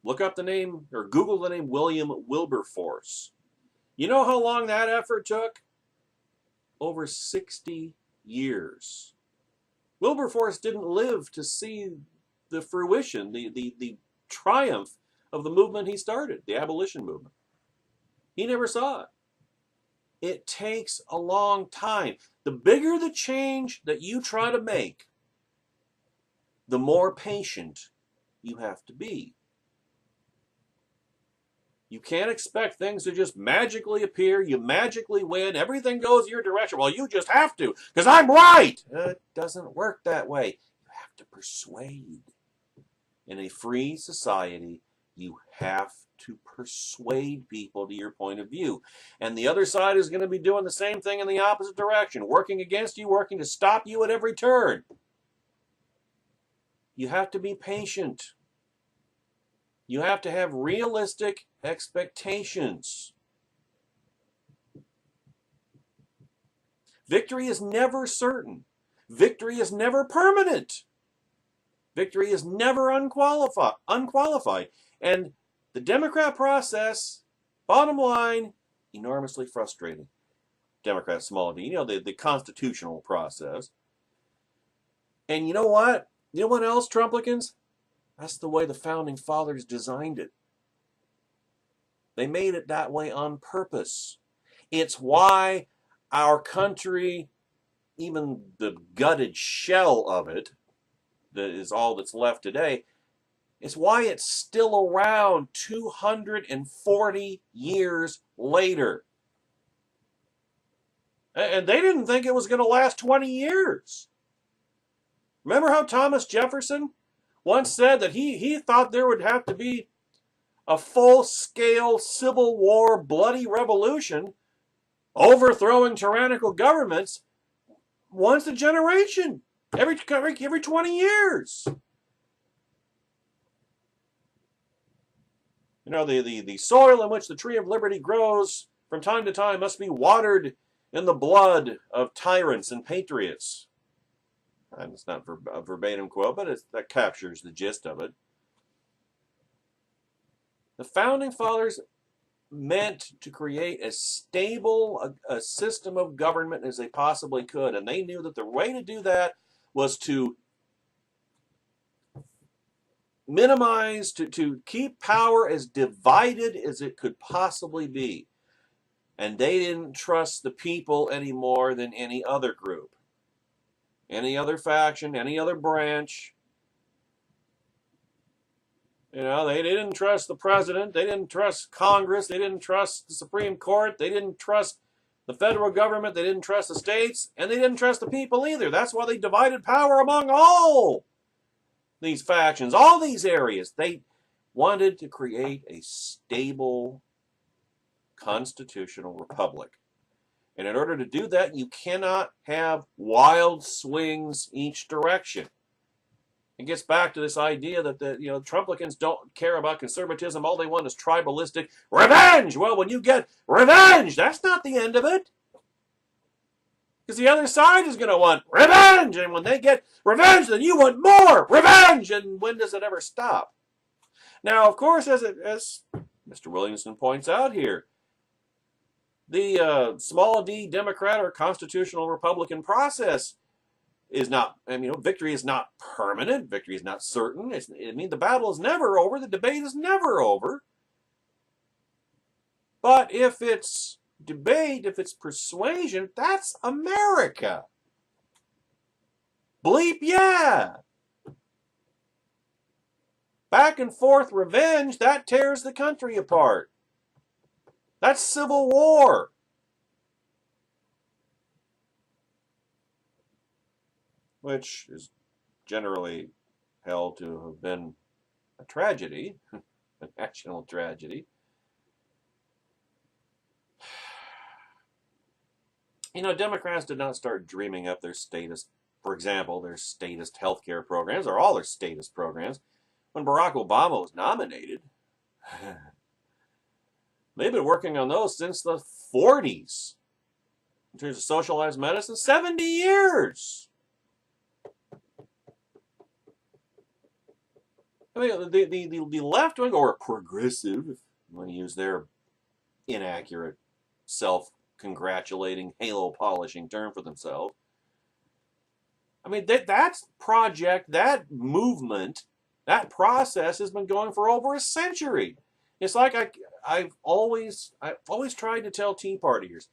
Look up the name or Google the name William Wilberforce. You know how long that effort took? Over 60 years. Wilberforce didn't live to see the fruition, the triumph of the movement he started, the abolition movement. He never saw it. It takes a long time. The bigger the change that you try to make, the more patient you have to be. You can't expect things to just magically appear, you magically win, everything goes your direction. Well, you just have to, because I'm right. It doesn't work that way. You have to persuade. In a free society, you have to persuade people to your point of view. And the other side is going to be doing the same thing in the opposite direction, working against you, working to stop you at every turn. You have to be patient. You have to have realistic expectations. Victory is never certain. Victory is never permanent. Victory is never unqualified. And the Democrat process, bottom line, enormously frustrating. Democrat, small d, the constitutional process. And you know what? You know what else, Trumplicans? That's the way the Founding Fathers designed it. They made it that way on purpose. It's why our country, even the gutted shell of it, that is all that's left today, it's why it's still around 240 years later. And they didn't think it was going to last 20 years. Remember how Thomas Jefferson once said that he thought there would have to be a full-scale Civil War bloody revolution overthrowing tyrannical governments once a generation, every 20 years. The soil in which the tree of liberty grows from time to time must be watered in the blood of tyrants and patriots. And it's not a verbatim quote, but that captures the gist of it. The Founding Fathers meant to create as stable a system of government as they possibly could, and they knew that the way to do that was to minimize, to keep power as divided as it could possibly be. And they didn't trust the people any more than any other group, any other faction, any other branch. They didn't trust the president. They didn't trust Congress. They didn't trust the Supreme Court. They didn't trust the federal government. They didn't trust the states. And they didn't trust the people either. That's why they divided power among all these factions, all these areas. They wanted to create a stable constitutional republic. And in order to do that, you cannot have wild swings each direction. It gets back to this idea that the Trumplicans don't care about conservatism. All they want is tribalistic revenge. Well, when you get revenge, that's not the end of it. Because the other side is going to want revenge. And when they get revenge, then you want more revenge. And when does it ever stop? Now, of course, as Mr. Williamson points out here, the small d Democrat or constitutional Republican process is not, victory is not permanent. Victory is not certain. The battle is never over. The debate is never over. But if it's debate, if it's persuasion, that's America. Bleep yeah. Back and forth revenge, that tears the country apart. That's civil war. Which is generally held to have been a tragedy, a national tragedy. Democrats did not start dreaming up their statist, for example, their statist healthcare programs, or all their statist programs, when Barack Obama was nominated. They've been working on those since the 40s. In terms of socialized medicine, 70 years. The left-wing, or progressive, if you want to use their inaccurate, self-congratulating, halo-polishing term for themselves. That project, that movement, that process has been going for over a century. It's like I've always tried to tell Tea Partiers,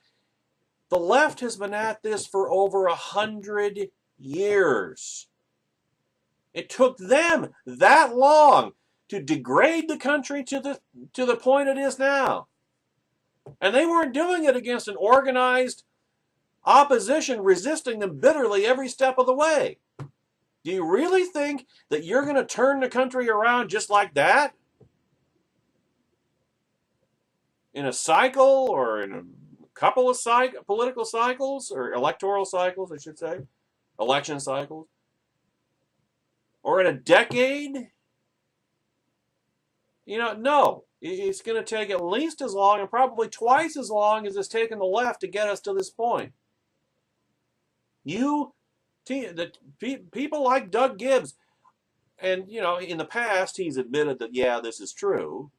the left has been at this for over 100 years. It took them that long to degrade the country to the point it is now. And they weren't doing it against an organized opposition resisting them bitterly every step of the way. Do you really think that you're going to turn the country around just like that? In a cycle, or in a couple of political cycles, or electoral cycles, I should say, election cycles, or in a decade? No. It's going to take at least as long, and probably twice as long as it's taken the left to get us to this point. People like Doug Gibbs, And, you know, in the past, he's admitted that, yeah, this is true.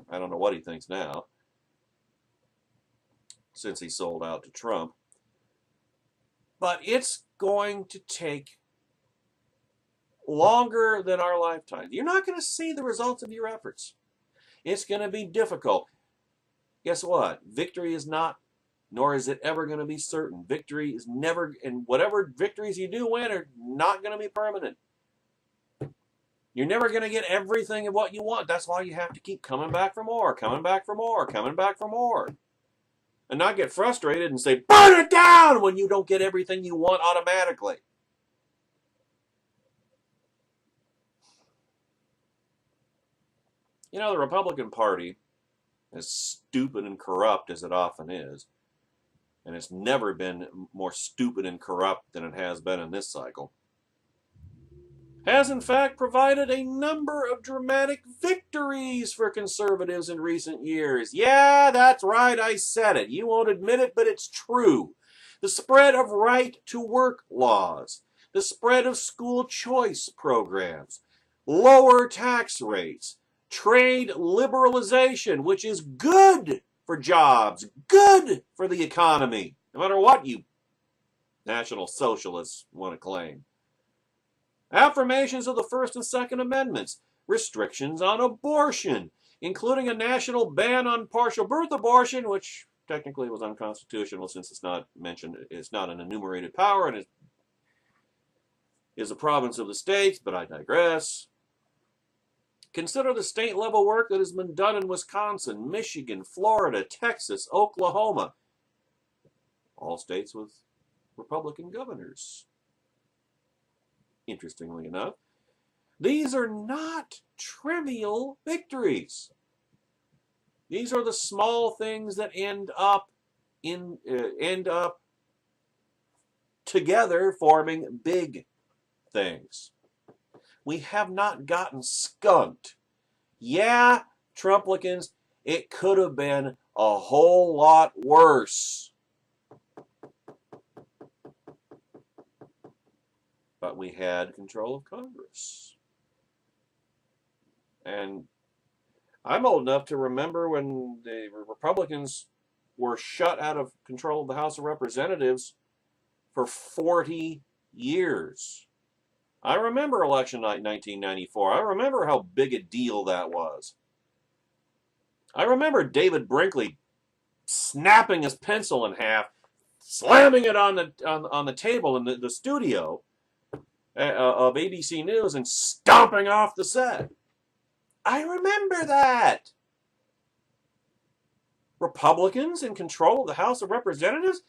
I don't know what he thinks now, since he sold out to Trump. But it's going to take longer than our lifetime. You're not going to see the results of your efforts. It's going to be difficult. Guess what? Victory is not, nor is it ever going to be certain. Victory is never, and whatever victories you do win are not going to be permanent. You're never going to get everything of what you want. That's why you have to keep coming back for more, coming back for more, coming back for more. And not get frustrated and say, burn it down, when you don't get everything you want automatically. You know, the Republican Party, as stupid and corrupt as it often is, and it's never been more stupid and corrupt than it has been in this cycle, has in fact provided a number of dramatic victories for conservatives in recent years. Yeah, that's right, I said it. You won't admit it, but it's true. The spread of right-to-work laws, the spread of school choice programs, lower tax rates, trade liberalization, which is good for jobs, good for the economy, no matter what you National Socialists want to claim. Affirmations of the First and Second Amendments, restrictions on abortion, including a national ban on partial birth abortion, which technically was unconstitutional since it's not mentioned, it's not an enumerated power and it is a province of the states, but I digress. Consider the state-level work that has been done in Wisconsin, Michigan, Florida, Texas, Oklahoma, all states with Republican governors. Interestingly enough, these are not trivial victories. These are the small things that end up together forming big things. We have not gotten skunked. Yeah, Trumplicans, it could have been a whole lot worse. But we had control of Congress. And I'm old enough to remember when the Republicans were shut out of control of the House of Representatives for 40 years. I remember election night 1994. I remember how big a deal that was. I remember David Brinkley snapping his pencil in half, slamming it on the table in the studio of ABC News and stomping off the set. I remember that. Republicans in control of the House of Representatives?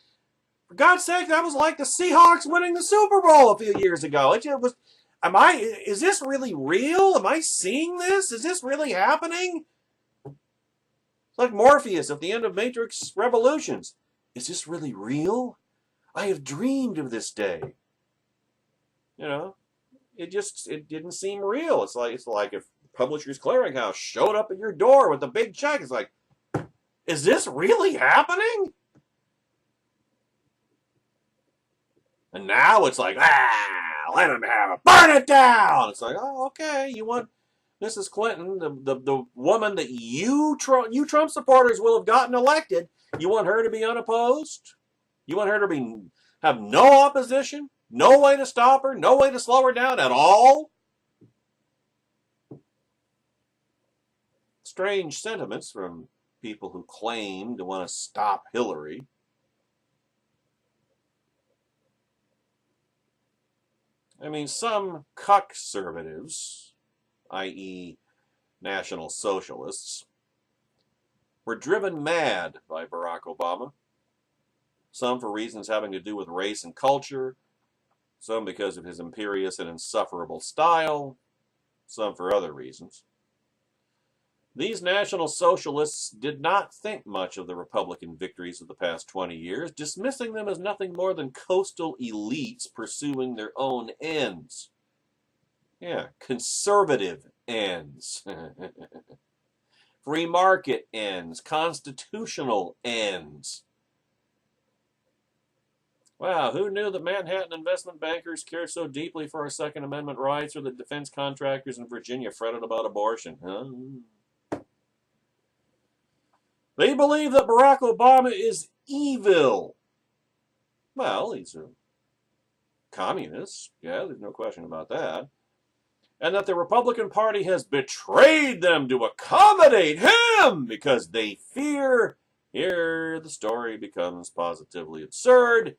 For God's sake, that was like the Seahawks winning the Super Bowl a few years ago. Is this really real? Am I seeing this? Is this really happening? It's like Morpheus at the end of Matrix Revolutions. Is this really real? I have dreamed of this day. You know, it didn't seem real. It's like if Publishers Clearinghouse showed up at your door with a big check. It's like, is this really happening? And now it's like, let him have it. Burn it down. It's like, oh, okay. You want Mrs. Clinton, the woman that you Trump supporters will have gotten elected, you want her to be unopposed? You want her to have no opposition? No way to stop her? No way to slow her down at all? Strange sentiments from people who claim to want to stop Hillary. I mean, some conservatives, i.e. National Socialists, were driven mad by Barack Obama. Some for reasons having to do with race and culture, some because of his imperious and insufferable style, some for other reasons. These National Socialists did not think much of the Republican victories of the past 20 years, dismissing them as nothing more than coastal elites pursuing their own ends. Yeah, conservative ends. Free market ends. Constitutional ends. Wow, who knew that Manhattan investment bankers cared so deeply for our Second Amendment rights, or that defense contractors in Virginia fretted about abortion? Huh? They believe that Barack Obama is evil. Well, he's a communist. Yeah, there's no question about that. And that the Republican Party has betrayed them to accommodate him because they fear, here the story becomes positively absurd,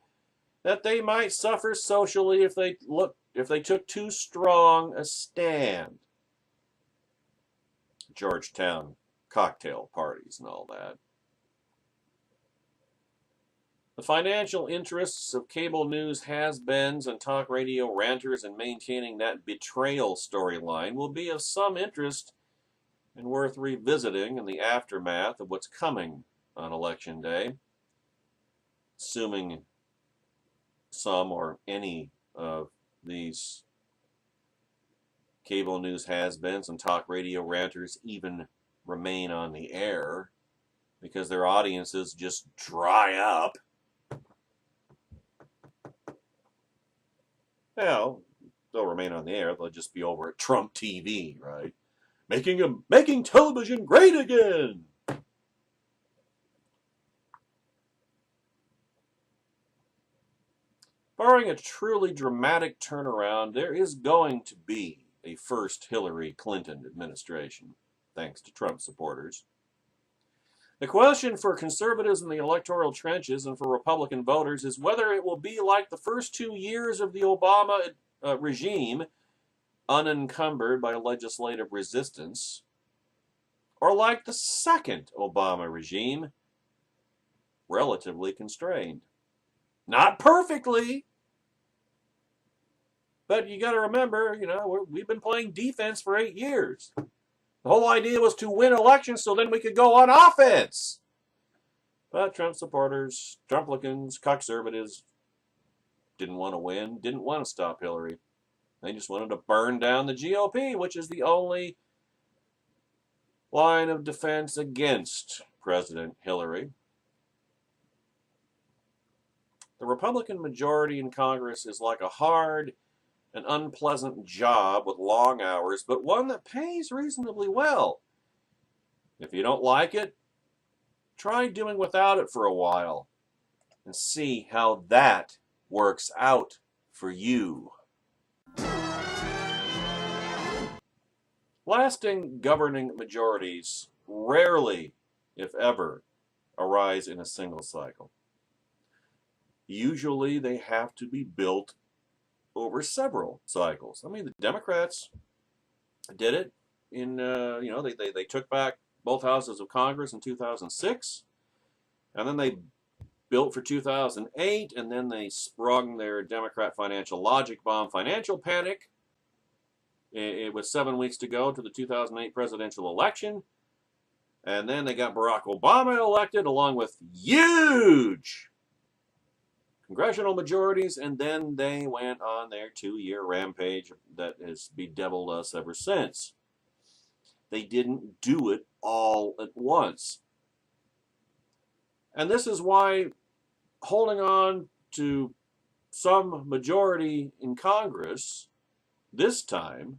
that they might suffer socially if they took too strong a stand. Georgetown cocktail parties and all that. The financial interests of cable news has-beens and talk radio ranters in maintaining that betrayal storyline will be of some interest and worth revisiting in the aftermath of what's coming on Election Day, assuming some or any of these cable news has-beens and talk radio ranters even remain on the air, because their audiences just dry up. Well, they'll remain on the air. They'll just be over at Trump TV, right? Making television great again. Barring a truly dramatic turnaround, there is going to be a first Hillary Clinton administration, thanks to Trump supporters. The question for conservatives in the electoral trenches and for Republican voters is whether it will be like the first 2 years of the Obama regime, unencumbered by legislative resistance, or like the second Obama regime, relatively constrained. Not perfectly, but you got to remember, we've been playing defense for 8 years. The whole idea was to win elections so then we could go on offense. But Trump supporters, Trumplicans, conservatives didn't want to win, didn't want to stop Hillary. They just wanted to burn down the GOP, which is the only line of defense against President Hillary. The Republican majority in Congress is like a hard and unpleasant job with long hours, but one that pays reasonably well. If you don't like it, try doing without it for a while and see how that works out for you. Lasting governing majorities rarely, if ever, arise in a single cycle. Usually they have to be built over several cycles. I mean, the Democrats did it in, they took back both houses of Congress in 2006, and then they built for 2008, and then they sprung their Democrat financial logic bomb financial panic. It was 7 weeks to go to the 2008 presidential election, and then they got Barack Obama elected along with huge congressional majorities, and then they went on their 2-year rampage that has bedeviled us ever since. They didn't do it all at once. And this is why holding on to some majority in Congress this time,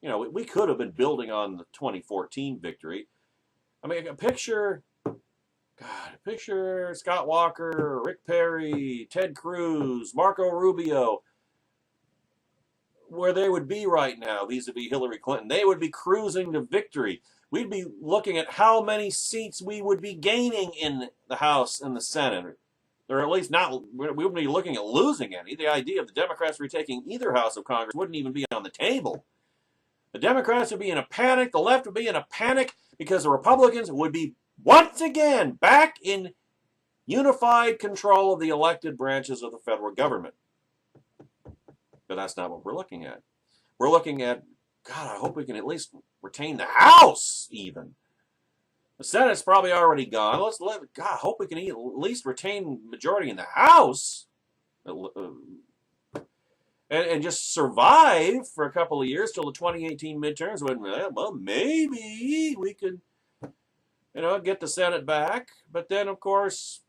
we could have been building on the 2014 victory. I mean, picture Scott Walker, Rick Perry, Ted Cruz, Marco Rubio, where they would be right now vis-a-vis Hillary Clinton. They would be cruising to victory. We'd be looking at how many seats we would be gaining in the House and the Senate. Or at least we wouldn't be looking at losing any. The idea of the Democrats retaking either House of Congress wouldn't even be on the table. The Democrats would be in a panic. The left would be in a panic because the Republicans would be once again back in unified control of the elected branches of the federal government. But that's not what we're looking at. We're looking at, God, I hope we can at least retain the House even. The Senate's probably already gone. I hope we can at least retain majority in the House. And just survive for a couple of years till the 2018 midterms when, well, maybe we could, get the Senate back. But then, of course,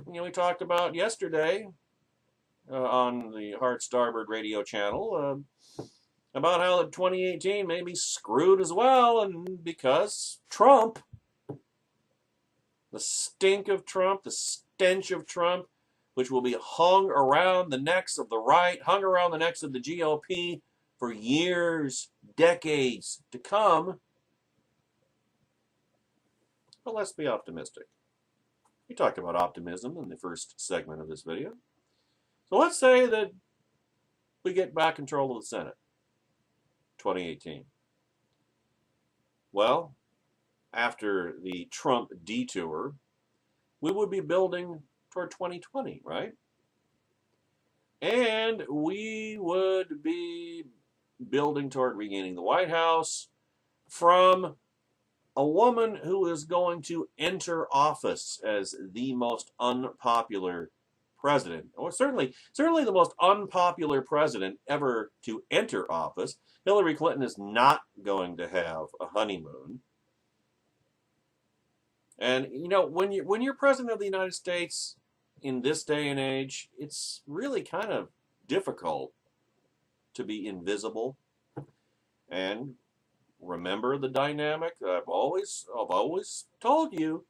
we talked about yesterday, on the Hard Starboard radio channel about how 2018 may be screwed as well, and because Trump, the stink of Trump, the stench of Trump, which will be hung around the necks of the right, hung around the necks of the GOP for years, decades to come. But let's be optimistic. We talked about optimism in the first segment of this video. So let's say that we get back control of the Senate, 2018. Well, after the Trump detour, we would be building toward 2020, right? And we would be building toward regaining the White House from a woman who is going to enter office as the most unpopular president, or certainly the most unpopular president ever to enter office. Hillary Clinton is not going to have a honeymoon. And you know, when you're president of the United States in this day and age, it's really kind of difficult to be invisible. And remember the dynamic. I've always told you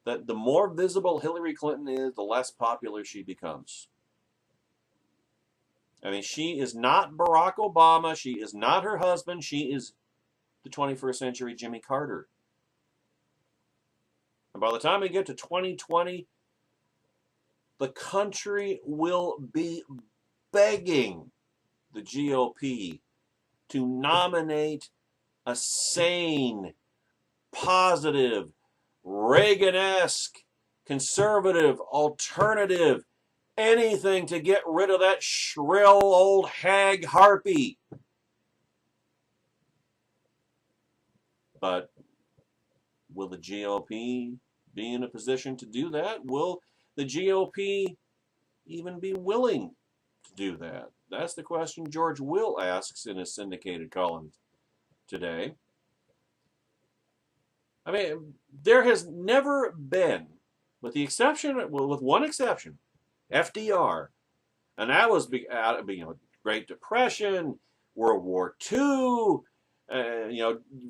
that the more visible Hillary Clinton is, the less popular she becomes. I mean, she is not Barack Obama. She is not her husband. She is the 21st century Jimmy Carter. And by the time we get to 2020, the country will be begging the GOP to nominate a sane, positive, Reagan-esque, conservative, alternative, anything to get rid of that shrill old hag harpy. But will the GOP be in a position to do that? Will the GOP even be willing to do that? That's the question George Will asks in his syndicated column today. I mean, there has never been, with one exception, FDR, and that was Great Depression, World War II,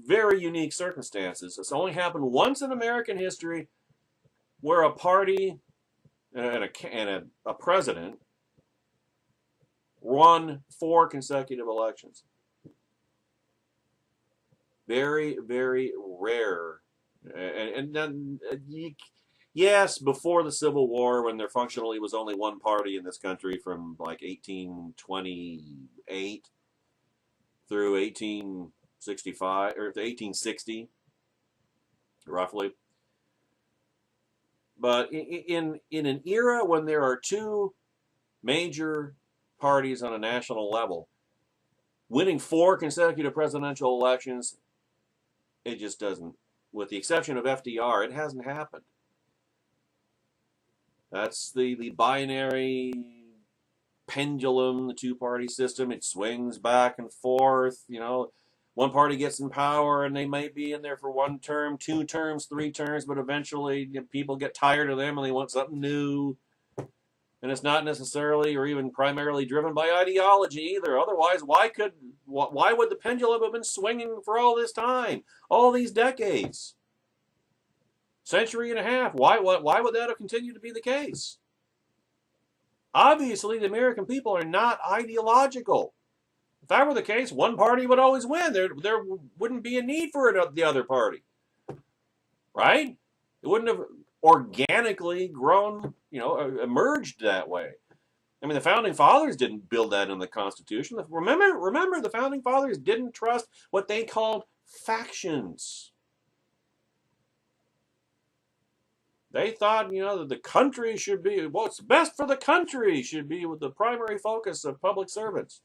very unique circumstances. It's only happened once in American history where a party and a president won 4 consecutive elections. Very, very rare. And then, yes, before the Civil War, when there functionally was only one party in this country from like 1828 through 1865, or 1860, roughly. But in an era when there are 2 major parties on a national level, winning 4 consecutive presidential elections, it just doesn't. With the exception of FDR, it hasn't happened. That's the binary pendulum, the 2-party system. It swings back and forth. You know, one party gets in power and they might be in there for 1 term, 2 terms, 3 terms, but eventually people get tired of them and they want something new. And it's not necessarily or even primarily driven by ideology either. Otherwise, why would the pendulum have been swinging for all this time, all these decades, century and a half? Why would that have continued to be the case? Obviously, the American people are not ideological. If that were the case, one party would always win. There wouldn't be a need for the other party, right? It wouldn't have organically grown, emerged that way. I mean, the Founding Fathers didn't build that in the Constitution. Remember, the Founding Fathers didn't trust what they called factions. They thought, that the country should be, what's best for the country should be with the primary focus of public servants.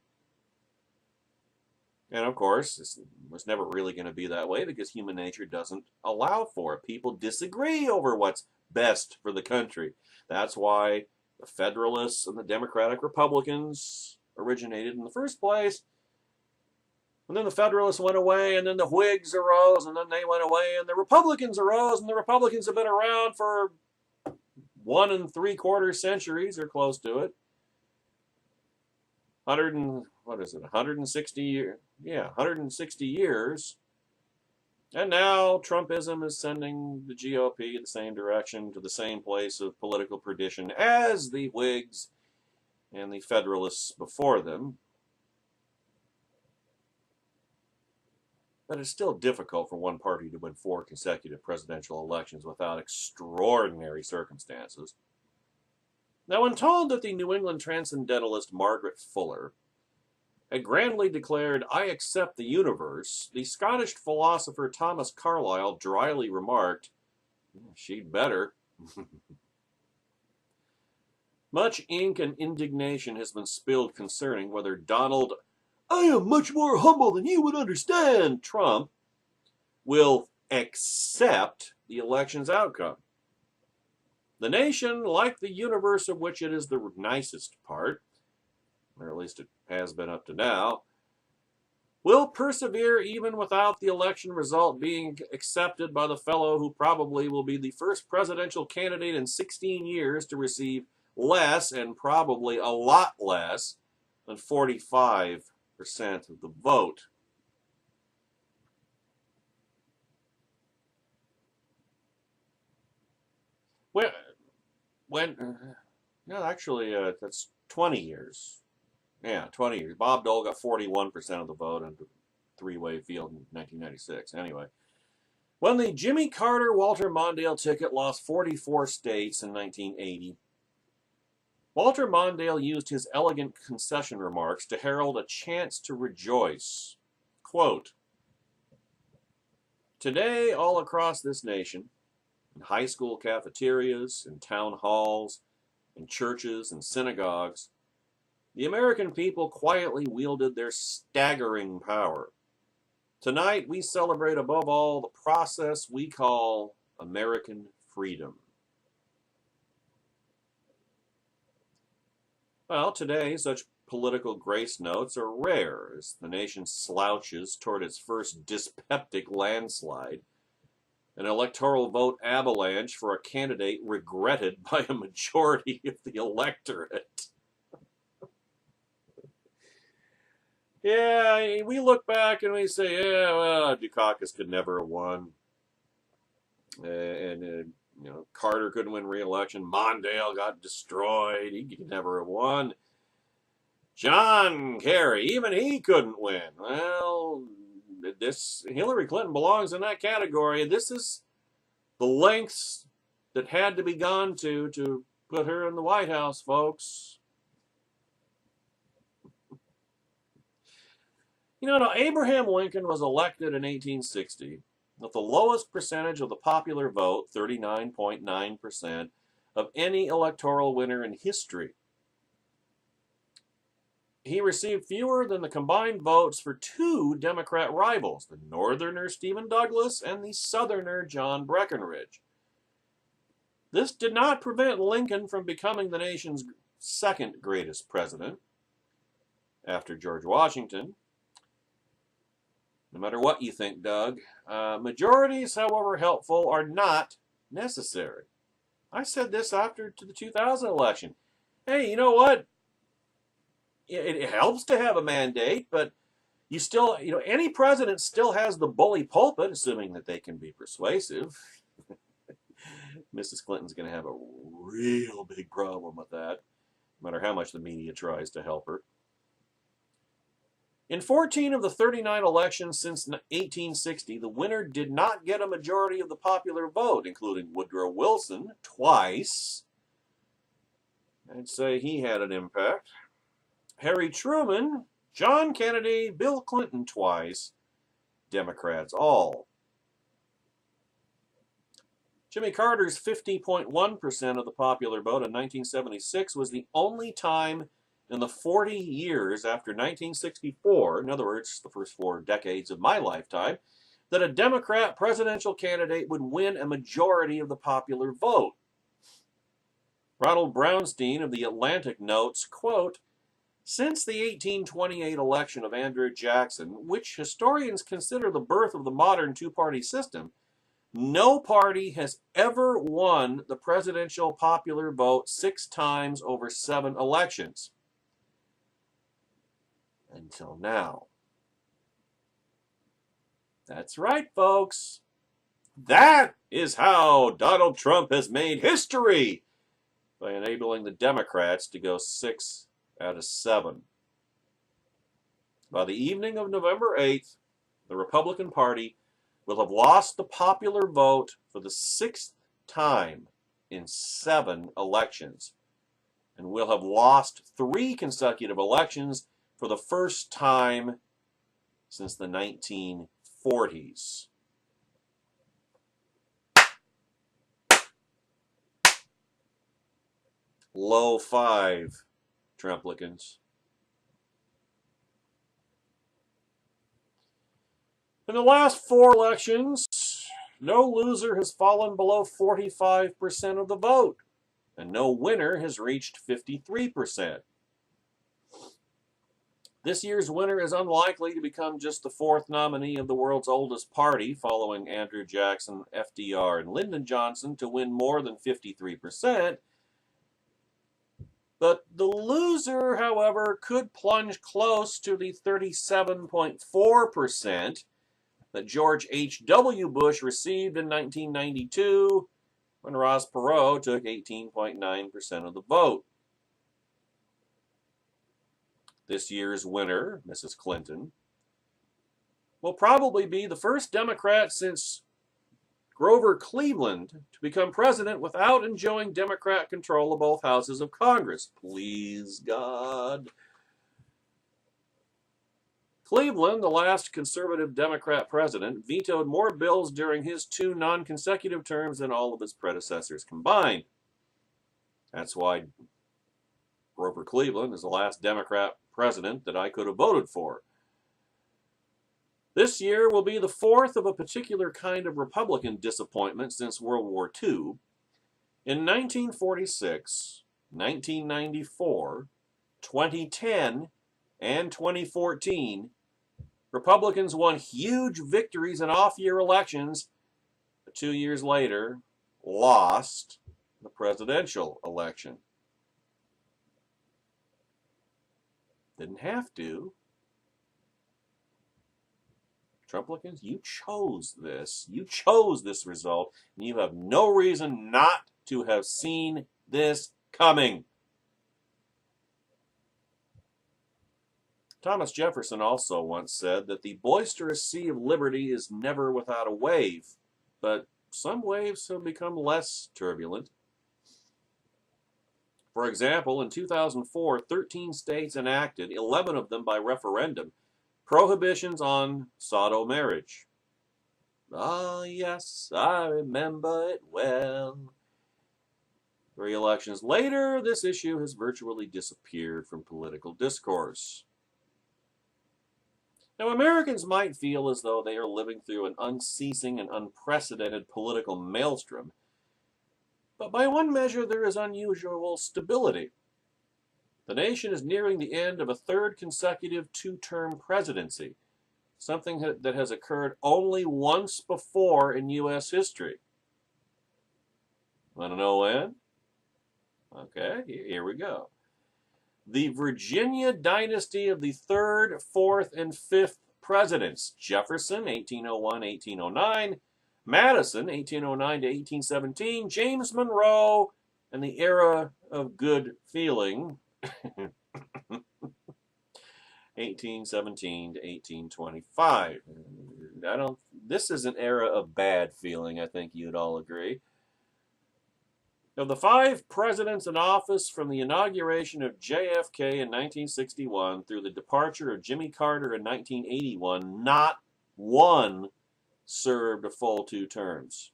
And of course, it was never really going to be that way because human nature doesn't allow for it. People disagree over what's best for the country. That's why the Federalists and the Democratic Republicans originated in the first place. And then the Federalists went away, and then the Whigs arose, and then they went away, and the Republicans arose, and the Republicans have been around for 1 3/4 centuries or close to it. what is it, 160 years? Yeah, 160 years. And now Trumpism is sending the GOP in the same direction, to the same place of political perdition as the Whigs and the Federalists before them. But it's still difficult for one party to win 4 consecutive presidential elections without extraordinary circumstances. Now, when told that the New England transcendentalist Margaret Fuller had grandly declared, "I accept the universe," the Scottish philosopher Thomas Carlyle dryly remarked, "She'd better." Much ink and indignation has been spilled concerning whether Donald, "I am much more humble than you would understand," Trump will accept the election's outcome. The nation, like the universe of which it is the nicest part, or at least it has been up to now, will persevere even without the election result being accepted by the fellow who probably will be the first presidential candidate in 16 years to receive less, and probably a lot less, than 45% of the vote. No, actually, that's 20 years. Yeah, 20 years. Bob Dole got 41% of the vote in the three-way field in 1996. Anyway, when the Jimmy Carter-Walter Mondale ticket lost 44 states in 1980, Walter Mondale used his elegant concession remarks to herald a chance to rejoice. Quote, "Today, all across this nation, in high school cafeterias, in town halls, in churches and synagogues, the American people quietly wielded their staggering power. Tonight, we celebrate above all the process we call American freedom." Well, today, such political grace notes are rare as the nation slouches toward its first dyspeptic landslide, an electoral vote avalanche for a candidate regretted by a majority of the electorate. Yeah, we look back and we say, yeah, well, Dukakis could never have won. Carter couldn't win re-election. Mondale got destroyed. He could never have won. John Kerry, even he couldn't win. Well, Hillary Clinton belongs in that category. This is the lengths that had to be gone to put her in the White House, folks. Now Abraham Lincoln was elected in 1860 with the lowest percentage of the popular vote, 39.9%, of any electoral winner in history. He received fewer than the combined votes for 2 Democrat rivals, the Northerner Stephen Douglas and the Southerner John Breckinridge. This did not prevent Lincoln from becoming the nation's second greatest president, after George Washington. No matter what you think, Doug, majorities, however helpful, are not necessary. I said this after the 2000 election. Hey, you know what? It helps to have a mandate, but you still, any president still has the bully pulpit, assuming that they can be persuasive. Mrs. Clinton's going to have a real big problem with that, no matter how much the media tries to help her. In 14 of the 39 elections since 1860, the winner did not get a majority of the popular vote, including Woodrow Wilson twice. I'd say he had an impact. Harry Truman, John Kennedy, Bill Clinton twice, Democrats all. Jimmy Carter's 50.1% of the popular vote in 1976 was the only time in the 40 years after 1964, in other words, the first 4 decades of my lifetime, that a Democrat presidential candidate would win a majority of the popular vote. Ronald Brownstein of The Atlantic notes, quote, "Since the 1828 election of Andrew Jackson, which historians consider the birth of the modern 2-party system, no party has ever won the presidential popular vote 6 times over 7 elections. until now. That's right, folks. That is how Donald Trump has made history by enabling the Democrats to go 6 out of 7. By the evening of November 8th, the Republican Party will have lost the popular vote for the 6th time in 7 elections, and will have lost 3 consecutive elections for the first time since the 1940s. Low 5, Trumplicans. In the last 4 elections, no loser has fallen below 45% of the vote, and no winner has reached 53%. This year's winner is unlikely to become just the 4th nominee of the world's oldest party, following Andrew Jackson, FDR, and Lyndon Johnson, to win more than 53%. But the loser, however, could plunge close to the 37.4% that George H.W. Bush received in 1992 when Ross Perot took 18.9% of the vote. This year's winner, Mrs. Clinton, will probably be the first Democrat since Grover Cleveland to become president without enjoying Democrat control of both houses of Congress. Please, God. Cleveland, the last conservative Democrat president, vetoed more bills during his 2 non-consecutive terms than all of his predecessors combined. That's why Grover Cleveland is the last Democrat president that I could have voted for. This year will be the 4th of a particular kind of Republican disappointment since World War II. In 1946, 1994, 2010, and 2014, Republicans won huge victories in off-year elections, but 2 years later, lost the presidential election. Didn't have to. Trumplicans, you chose this. You chose this result, and you have no reason not to have seen this coming. Thomas Jefferson also once said that the boisterous sea of liberty is never without a wave, but some waves have become less turbulent. For example, in 2004, 13 states enacted, 11 of them by referendum, prohibitions on pseudo marriage. Ah, yes, I remember it well. 3 elections later, this issue has virtually disappeared from political discourse. Now, Americans might feel as though they are living through an unceasing and unprecedented political maelstrom, but by one measure there is unusual stability. The nation is nearing the end of a 3rd consecutive 2-term presidency, something that has occurred only once before in U.S. history. Want to know when? Okay, here we go. The Virginia dynasty of the 3rd, 4th, and 5th presidents: Jefferson, 1801-1809, Madison, 1809 to 1817, James Monroe, and the era of good feeling, 1817 to 1825. This is an era of bad feeling, I think you'd all agree. Of the 5 presidents in office from the inauguration of JFK in 1961 through the departure of Jimmy Carter in 1981, not one served a full 2 terms.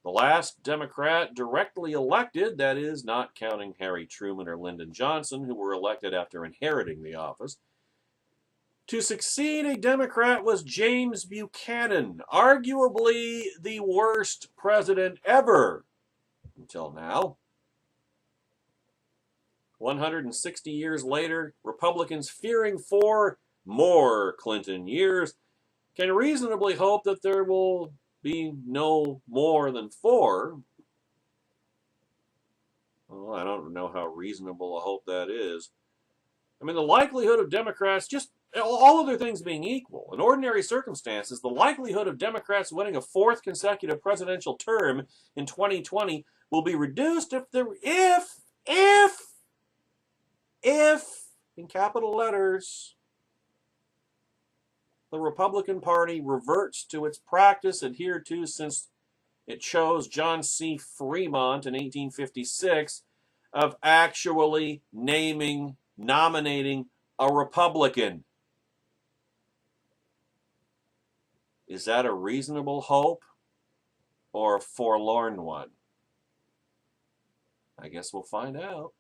The last Democrat directly elected, that is, not counting Harry Truman or Lyndon Johnson, who were elected after inheriting the office, to succeed a Democrat was James Buchanan, arguably the worst president ever until now. 160 years later, Republicans, fearing 4 more Clinton years, can reasonably hope that there will be no more than 4. Well, I don't know how reasonable a hope that is. I mean, the likelihood of Democrats, just all other things being equal, in ordinary circumstances, the likelihood of Democrats winning a fourth consecutive presidential term in 2020 will be reduced if, in capital letters, the Republican Party reverts to its practice adhered to since it chose John C. Fremont in 1856 of actually nominating a Republican. Is that a reasonable hope or a forlorn one? I guess we'll find out.